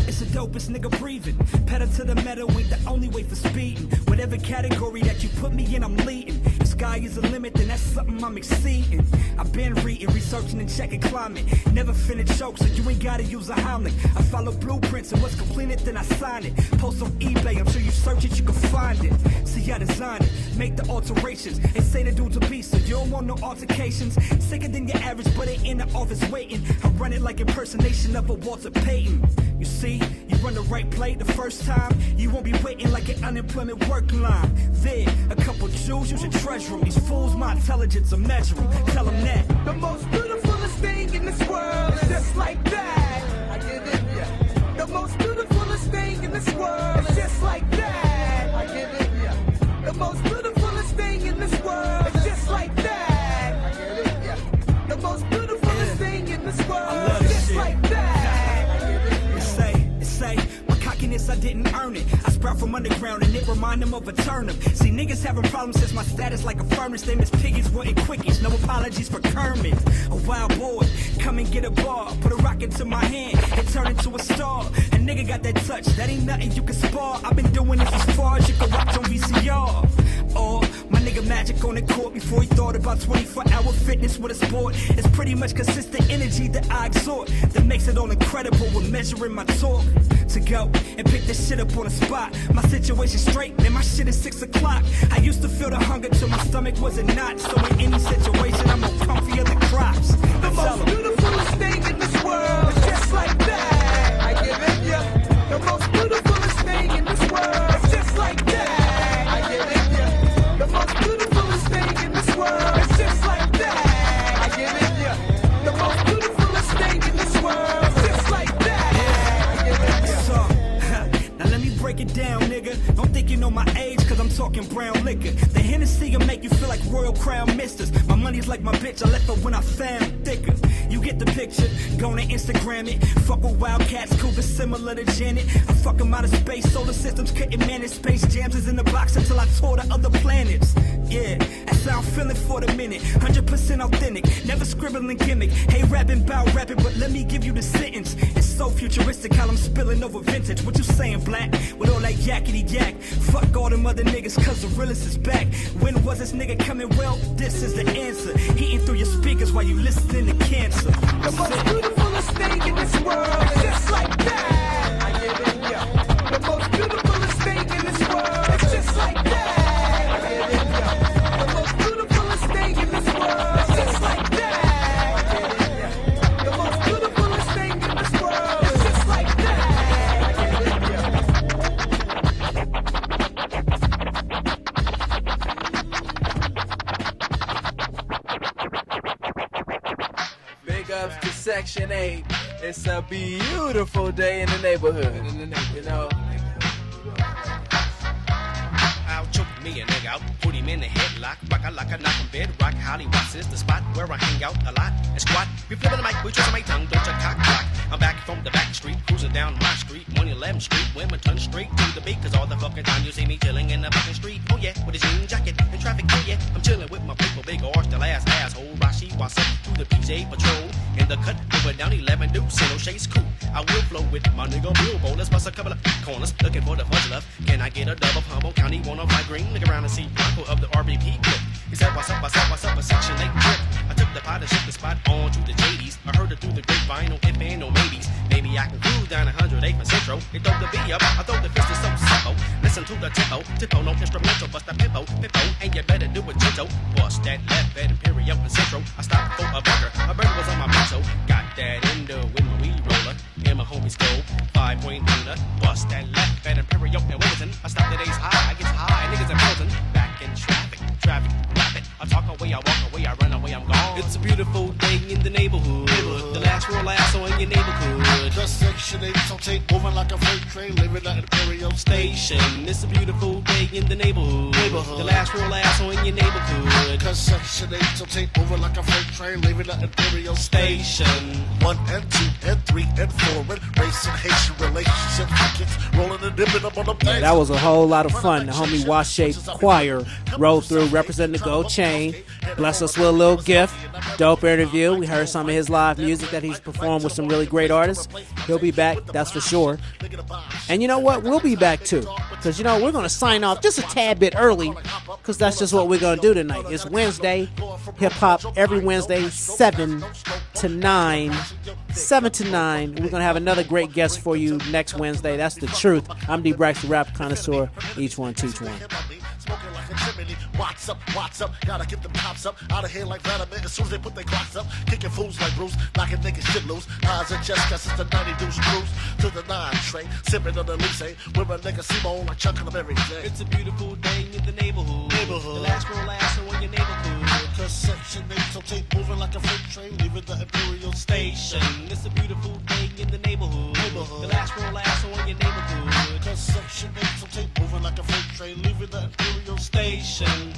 It's the dopest nigga breathing. Pedal to the metal ain't the only way for speeding. Whatever category that you put me in, I'm leading. The sky is the limit, then that's something I'm exceeding. I've been reading, researching, and checking climate. Never finish jokes, so you ain't gotta use a Heimlich. I follow blueprints, and what's completed, then I sign it. Post on eBay, I'm sure you search it, you can find it. See, I design it, make the alterations. They say the dude's a beast, so you don't want no altercations. Sicker than your average, but ain't in the office waiting. I run it like impersonation of a Walter Payton. You see, you run the right play the first time, you won't be waiting like an unemployment work line. There, a couple Jews, you should treasure them. These fools, my intelligence, I measure them. Tell them that. The most beautifulest thing in this world is just like that. I get it, yeah. The most beautifulest thing in this world. It's just like that. I give it, yeah. The most beautifulest thing in this world. It's just like that. I give it, yeah. The most beautifulest thing in this world. It's just like that. I give it, yeah. It say, my cockiness, I didn't earn it. I sprout from underground and it remind them of a turnip. See, niggas having problems since my status like a furnace. They miss piggies, wanting quickies. No apologies for Kermit. A wild boy, come and get a bar. Put a rock into my hand and turn into a star. A nigga got that touch, that ain't nothing you can spar. I've been doing this as far as you can watch on VCR. Or my nigga Magic on the court before he thought about 24-hour fitness with a sport. It's pretty much consistent energy that I exhort that makes it all incredible when measuring my talk. To go and pick this shit up on the spot. My situation straight, man, my shit is 6 o'clock. I used to feel the hunger till my stomach was a knot. So in any situation, I'm more comfier than crops. The most beautifulest thing in this world is just like that. I give it, yeah. The most beautifulest thing in this world is just like that. I give it, yeah. The most beautifulest thing in this world is just like that. I give it, yeah. The most beautifulest thing in this world is just like that. I give it, yeah. So, now let me break it down, nigga. Don't think you know my age, cause I'm talking brown liquor. The Hennessy will make you feel like Royal Crown Misters. My money's like my bitch, I left her when I found thicker. You get the picture, go on Instagram it. Fuck with Wildcats, Cougars similar to Janet. I fuck 'em out of space, solar systems couldn't manage. Space Jams is in the box until I tour the other planets. Yeah, that's how I'm feeling for the minute. 100% authentic, never scribbling gimmick. Hey, rapping bout rapping, but let me give you the sentence. It's so futuristic how I'm spilling over vintage. What you saying, black? With all that yakety yak. Fuck all them other niggas, cause the realest is back. When was this nigga coming? Well, this is the answer. Heating through your speakers while you listening to Cancer. The most beautifulest thing in this world is just like that. I give it, yeah. The most beautifulest thing in this world is just like that. I give it, yeah. The most beautifulest thing in this world is just like that. I give it, yeah. The most beautifulest thing in this world is just like that. I give it, Big ups to Section 8. It's a beautiful day in the neighborhood. You know. I'll choke me a nigga out, put him in the headlock, rock a knock him bed, rock Hollywood is the spot where I hang out a lot and squat. We flipping the mic, we twisting my tongue, don't you cock block. I'm back from the back street, cruising down my street, 111th Street, Wilmington, straight to the beat, cause all the fucking time you see me chilling in the fucking street. Oh yeah, with a jean jacket and traffic, oh yeah, I'm chilling with my people, big arch, the last asshole, Rashi Wasa, through the PJ Patrol, in the cut, over down 11 Deuce, no shades cool. I will flow with my nigga Bilbo, let's bust a couple of corners, looking for the fudge love. Can I get a dub of Humboldt County, one of my green, look around and see Bronco of the RBP clip. He said, what's up, a Section 8 trip. I took the pot and shipped the spot on to the JDs. I heard it through the grapevine, no if and no maybes. Maybe I can cruise down 108th and Central. They throw the B up, I throw the fist is so simple. Listen to the tempo, no instrumental, bust a pippo, and you better do it gentle. Bust that left at Imperial and Central. I stopped for a burger was on my mental. Got that endo with my weed roller, and my homie skull, 5-point dealer. Bust that left at Imperial and Wilmington. I stopped the days high, I get high, niggas in prison. Back in traffic, rapid. I talk away, I walk away, I run away, I'm gone. It's a beautiful day in the neighborhood. The last real asshole in your neighborhood. The Section 8 so take moving like a freight train, living at Imperial Station. It's a beautiful day in the neighborhood. The last real asshole in your neighborhood. Cause Section 8 so take moving like a freight train, living at Imperial Station. 1 and 2 and 3 and 4 and racing Haitian relationships, kids rolling and dipping up on the Yeah, that was a whole lot of fun. The homie Wash Shape Choir rolled through representing the Gold Chain. Bless us with a little gift. Dope interview. We heard some of his live music that he's performed with some really great artists. He'll be back, that's for sure. And you know what? We'll be back too. Because, you know, we're going to sign off just a tad bit early. Because that's just what we're going to do tonight. It's Wednesday. Hip-hop every Wednesday, 7 to 9. 7 to 9. We're going to have another great guest for you next Wednesday. That's the truth. I'm DBraxx, the rap connoisseur. Each one teach one. Smoking like a chimney. Watts up, gotta get them cops up. Out of here like Vladimir as soon as they put their clocks up. Kicking fools like Bruce, knocking niggas shit loose. Eyes and chest, guess it's the 90 deuce cruise. To the 9 train, sipping on the loose, with a nigga Simone like chucking them every day. It's a beautiful day in the neighborhood. The last real asshole in your neighborhood. Cause Section 8 so tape moving like a freight train, leaving the Imperial Station. It's a beautiful day in the neighborhood. The last roll ass on your neighborhood. Cause Section 8 so tape moving like a freight train, leaving the Imperial Station.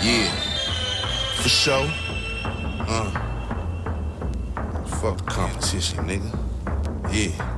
Yeah, for sure. Fuck the competition, nigga. Yeah.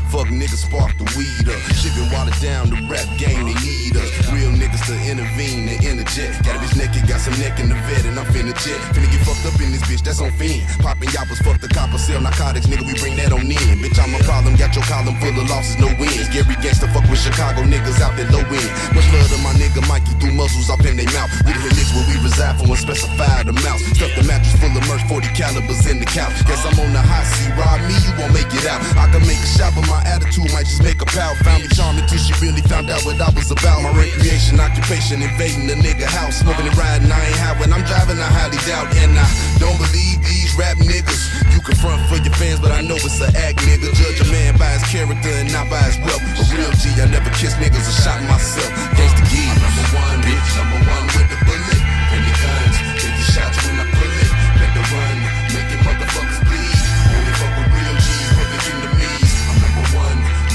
Fuck niggas spark the weed up. Shit been watered down, the rap game, they need us. Real niggas to intervene and interject. Got a bitch naked, got some neck in the vet, and I'm finna jet. Finna get fucked up in this bitch, that's on fiend. Poppin' yappers, fuck the copper, sell narcotics, nigga, we bring that on in. Bitch, I'm a problem, got your column full of losses, no wins. Gary Gangsta, fuck with Chicago niggas out there low end. Much love to my nigga Mikey, threw muzzles up in they mouth. We the niggas where we reside for unspecified amounts. Stuff the mattress full of merch, 40 calibers in the couch. Guess I'm on the hot seat, rob me, you won't make it out. I can make a shot, but my attitude might just make a pal. Found me charming till she really found out what I was about. My recreation, occupation, invading the nigga house. Smoking and riding, I ain't high when I'm driving, I highly doubt. And I don't believe these rap niggas. You can front for your fans, but I know it's an act, nigga. Judge a man by his character and not by his wealth. A real G, I never kiss niggas or shot myself. Gangsta G, number one, bitch, number one with the bullet. And the guns, take the shots when I pull it. Make the run, make your motherfuckers bleed. Only fuck with real G's, public enemies. I'm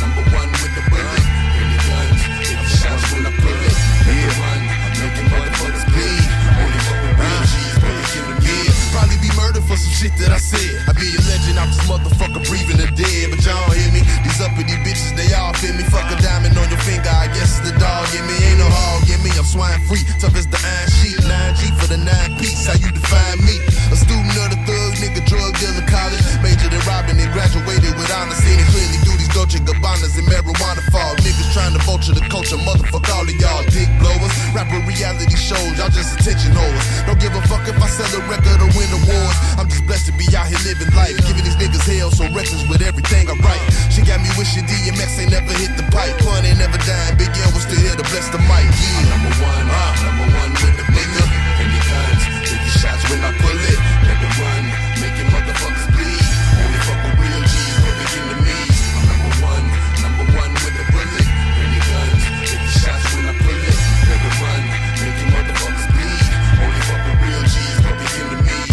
number one with the bullet. And the guns, take the shots when I pull it. Make the run, make your motherfuckers bleed. Only fuck with real G's, public enemies. Probably be murdered for some shit that I said. I be a legend, I'm this motherfucker breathing the dead. But y'all hear me? These uppity bitches, they all fit me. Fuck a diamond on your finger, I guess it's the dog in me. Ain't no hog in me, I'm swine free. Tough as the iron sheet, 9G for the 9-piece. How you define me? A student of the thug, nigga, drug dealer, college. Majored in robbing and graduated with honors. Seen it clearly through these Dolce Gabbanas and marijuana fall. Niggas trying to vulture the culture, motherfuck all of y'all dick blowers. Rapper reality shows, y'all just attention holders. Don't give a fuck if I sell a record or win awards. I'm just blessed to be out here living life, giving these niggas hell, so reckless with everything I write. She got me wishing DMX ain't never hit the pipe. Pun ain't never dying, Big L was still here to bless the mic. Yeah. I'm number one with the nigga. And the guns, take the shots when I pull it. Let the run, make your motherfuckers bleed. Only fuck with real G's, public enemies. I'm number one with the bullet. And the guns, take the shots when I pull it. Let the run, make your motherfuckers bleed. Only fuck with real G's, public enemies.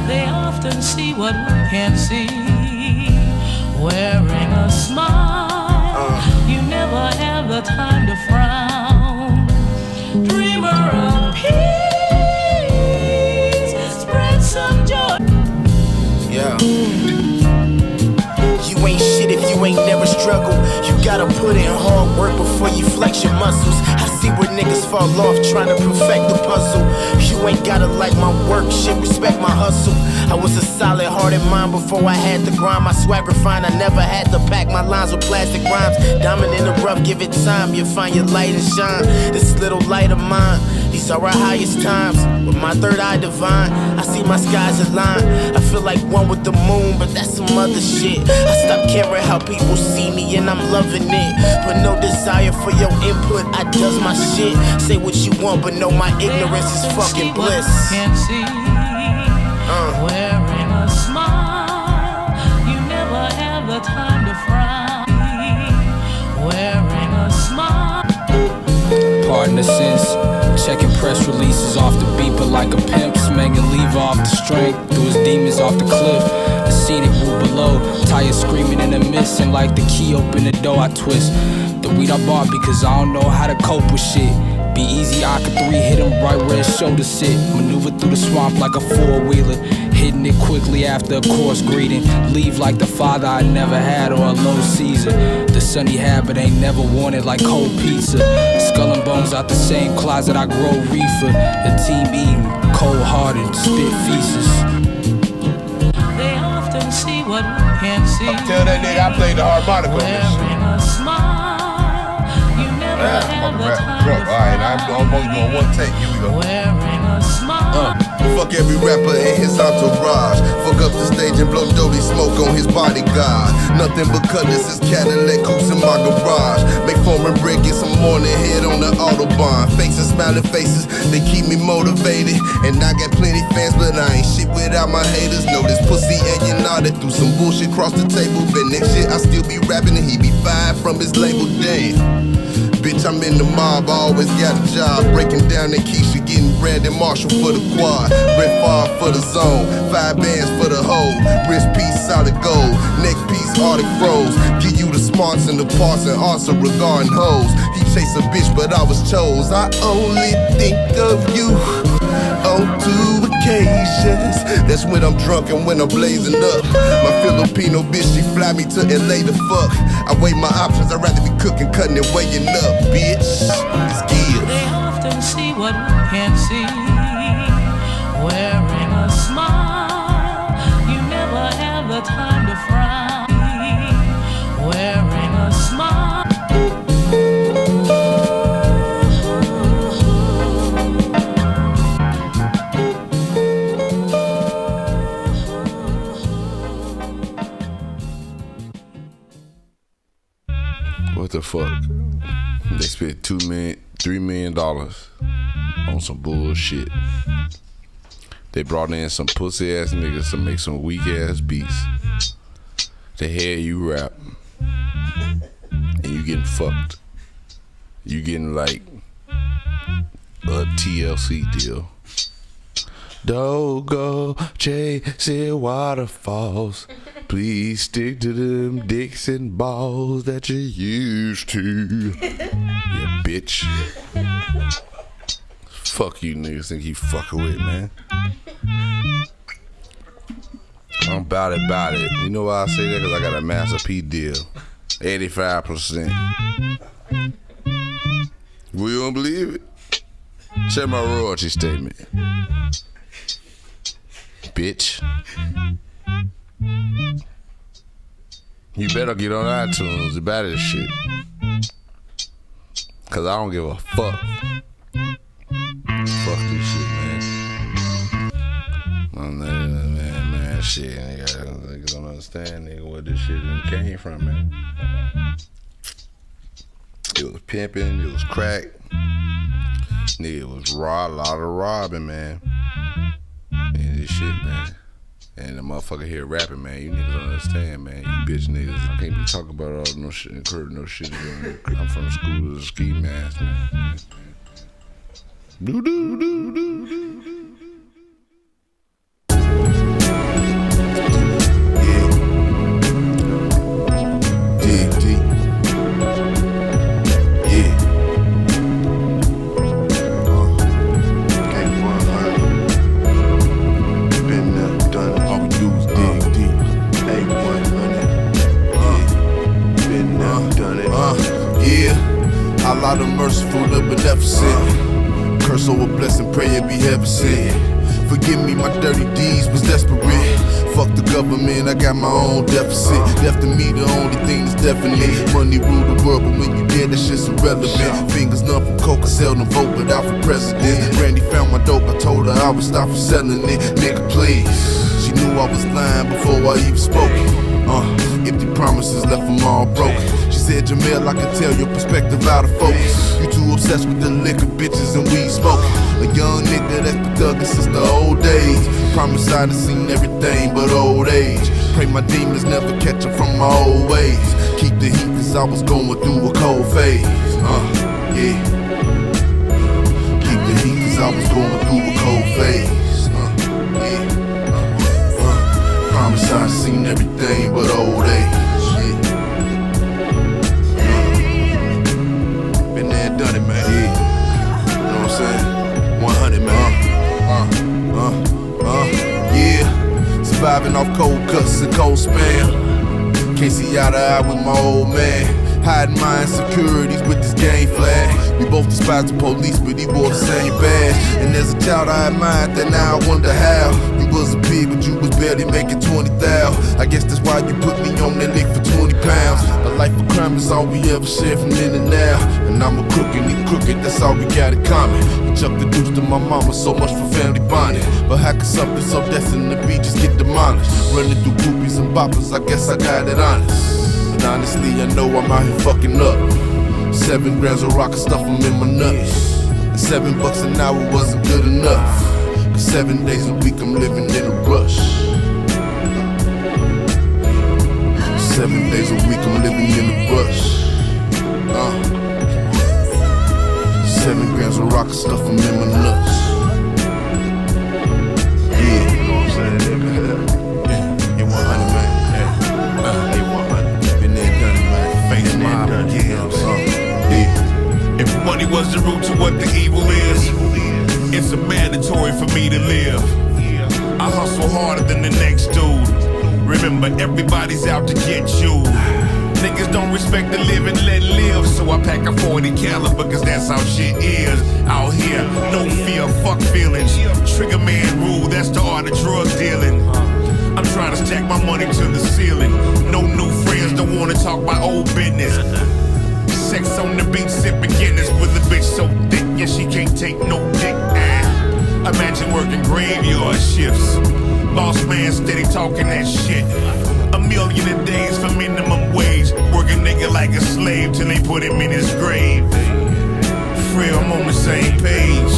They often see what we can't see. Wearing a smile, you never have the time to frown. Dreamer of peace, spread some joy. Yeah. You ain't shit if you ain't never struggled. You gotta put in hard work before you flex your muscles. I see where niggas fall off trying to perfect the puzzle. You ain't gotta like my work, shit, respect my hustle. I was a solid hearted mind before I had to grind. My swag refined, I never had to pack my lines with plastic rhymes. Diamond in the rough, give it time, you'll find your light and shine. This little light of mine, these are our highest times. With my third eye divine, I see my skies align. I feel like one with the moon, but that's some other shit. I stop caring how people see me and I'm loving it. But no desire for your input, I does my shit. Say what you want, but know my ignorance is fucking bliss. Can't see. Wearing a smile, you never have the time to frown. Wearing a smile. Pardon the sense, checking press releases off the beat, but like a pimp, smanging leave off the strength, threw his demons off the cliff. The scenic move below, tired screaming in the mist, and like the key open the door I twist. The weed I bought because I don't know how to cope with shit. Be easy, I could 3 hit him right where his shoulders sit. Maneuver through the swamp like a 4-wheeler, hitting it quickly after a coarse greeting. Leave like the father I never had or a low Caesar. The son he had but ain't never wanted like cold pizza. Skull and bones out the same closet I grow reefer. The team eating, cold-hearted, spit feces. They often see what we can't see. Tell that nigga I played the harmonica on this shit. Wearing a smile, you never have the time to Alright, I'm only doing one take. Here we go. wearing a smile. Fuck every rapper and his entourage. Fuck up the stage and blow dirty smoke on his bodyguard. Nothing but cutlass is Cadillac coupes in my garage. Make foreign bread, get some morning head on the Autobahn. Faces, smiling faces, they keep me motivated. And I got plenty fans, but I ain't shit without my haters. Know this pussy and you nodded through some bullshit across the table. But next shit I still be rapping and he be fired from his label. Damn. Bitch, I'm in the mob, I always got a job. Breaking down that Keisha, getting Brandon Marshall for the quad. Red Far for the zone, 5 bands for the hoe. Wrist piece, solid gold, neck piece, Arctic froze. Give you the smarts and the parts and answer regarding hoes. He chased a bitch, but I was chose. I only think of you on 2 occasions. That's when I'm drunk and when I'm blazing up. My Filipino bitch, she fly me to LA to fuck. I weigh my options, I'd rather be cooking, cutting and weighing up, bitch. It's Gibbs. They often see what we can't see. Wearing a smile, you never have the time to frown. Wearing a smile. What the fuck? They spent $3 million on some bullshit. They brought in some pussy ass niggas to make some weak ass beats. They had you rap, and you getting fucked. You getting like a TLC deal. Don't go chasing waterfalls. Please stick to them dicks and balls that you used to. Yeah, bitch. Fuck you niggas think you fucking with, man. I'm about it. You know why I say that? Because I got a Master P deal. 85%. We don't believe it? Check my royalty statement. Bitch. You better get on iTunes about this shit. Cause I don't give a fuck. Fuck this shit, man. Man, shit. Niggas don't understand, nigga, where this shit came from, man. It was pimping, it was crack. Nigga, it was a lot of robbing, man. And this shit, man. And the motherfucker here rapping, man. You niggas don't understand, man. You bitch niggas. I can't be talking about all no shit, encouraging no shit. I'm from the school of the ski mask, man. Do do do do do. A lot of merciful, the beneficent. Curse over blessing, pray it be heaven sent. Forgive me, my dirty deeds was desperate. Fuck the government, I got my own deficit. Left to me, the only thing that's definite. Money rule the world, but when you dead, that shit's irrelevant. Fingers numb from coke, I seldom vote, but out for president. Brandy found my dope, I told her I would stop from selling it. Nigga, please. She knew I was lying before I even spoke it. Empty promises left them all broken. She said, Jamel, I can tell your perspective out of focus. You too obsessed with the liquor, bitches, and weed smoking. A young nigga that's been thugging since the old days. Promise I done seen everything but old age. Pray my demons never catch up from my old ways. Keep the heat cause I was going through a cold phase. Yeah. Keep the heat cause I was going through a cold phase. Yeah. Promise I done seen everything but old age. Been there, done it, man. Yeah. Surviving off cold cuts and cold spam. Can't see eye to eye with my old man. Hiding my insecurities with this gang flag. We both despise the police, but he wore the same badge. And as a child I admired that, now I wonder how. You was a pig, but you was barely making 20,000. I guess that's why you put me on that lick for 20 pounds. A life of crime is all we ever shared from then and now. And I'm a crook and he crooked, that's all we got in common. We chucked the deuce to my mama, so much for family bonding. But how could something so destined to be just get demolished? Running through groupies and boppers, I guess I got it honest. And honestly, I know I'm out here fucking up. 7 grams of rock and stuff them in my nuts. And $7 an hour wasn't good enough. Cause 7 days a week I'm living in a rush. 7 days a week I'm living in a rush. 7 grams of rock and stuff them in my nuts. Yeah, you know what I'm saying? Yeah, 100 man. If money was the root to what the evil is, it's a mandatory for me to live. I hustle harder than the next dude. Remember, everybody's out to get you. Niggas don't respect the living, let live. So I pack a 40 caliber, cause that's how shit is. Out here, no fear, fuck feelings. Trigger man rule, that's the art of drug dealing. I'm trying to stack my money to the ceiling. No new friends, don't wanna talk my old business. Sex on the beach, sipping Guinness with a bitch so thick, yeah, she can't take no dick. Imagine working graveyard shifts. Boss man steady talking that shit. $1 million a day is for minimum wage. Work a nigga like a slave till they put him in his grave. Free, I'm on the same page.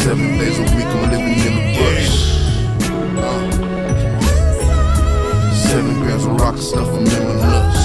7 days a week I'm living in the bush. 7 grams of rock and stuff I'm in my nuts.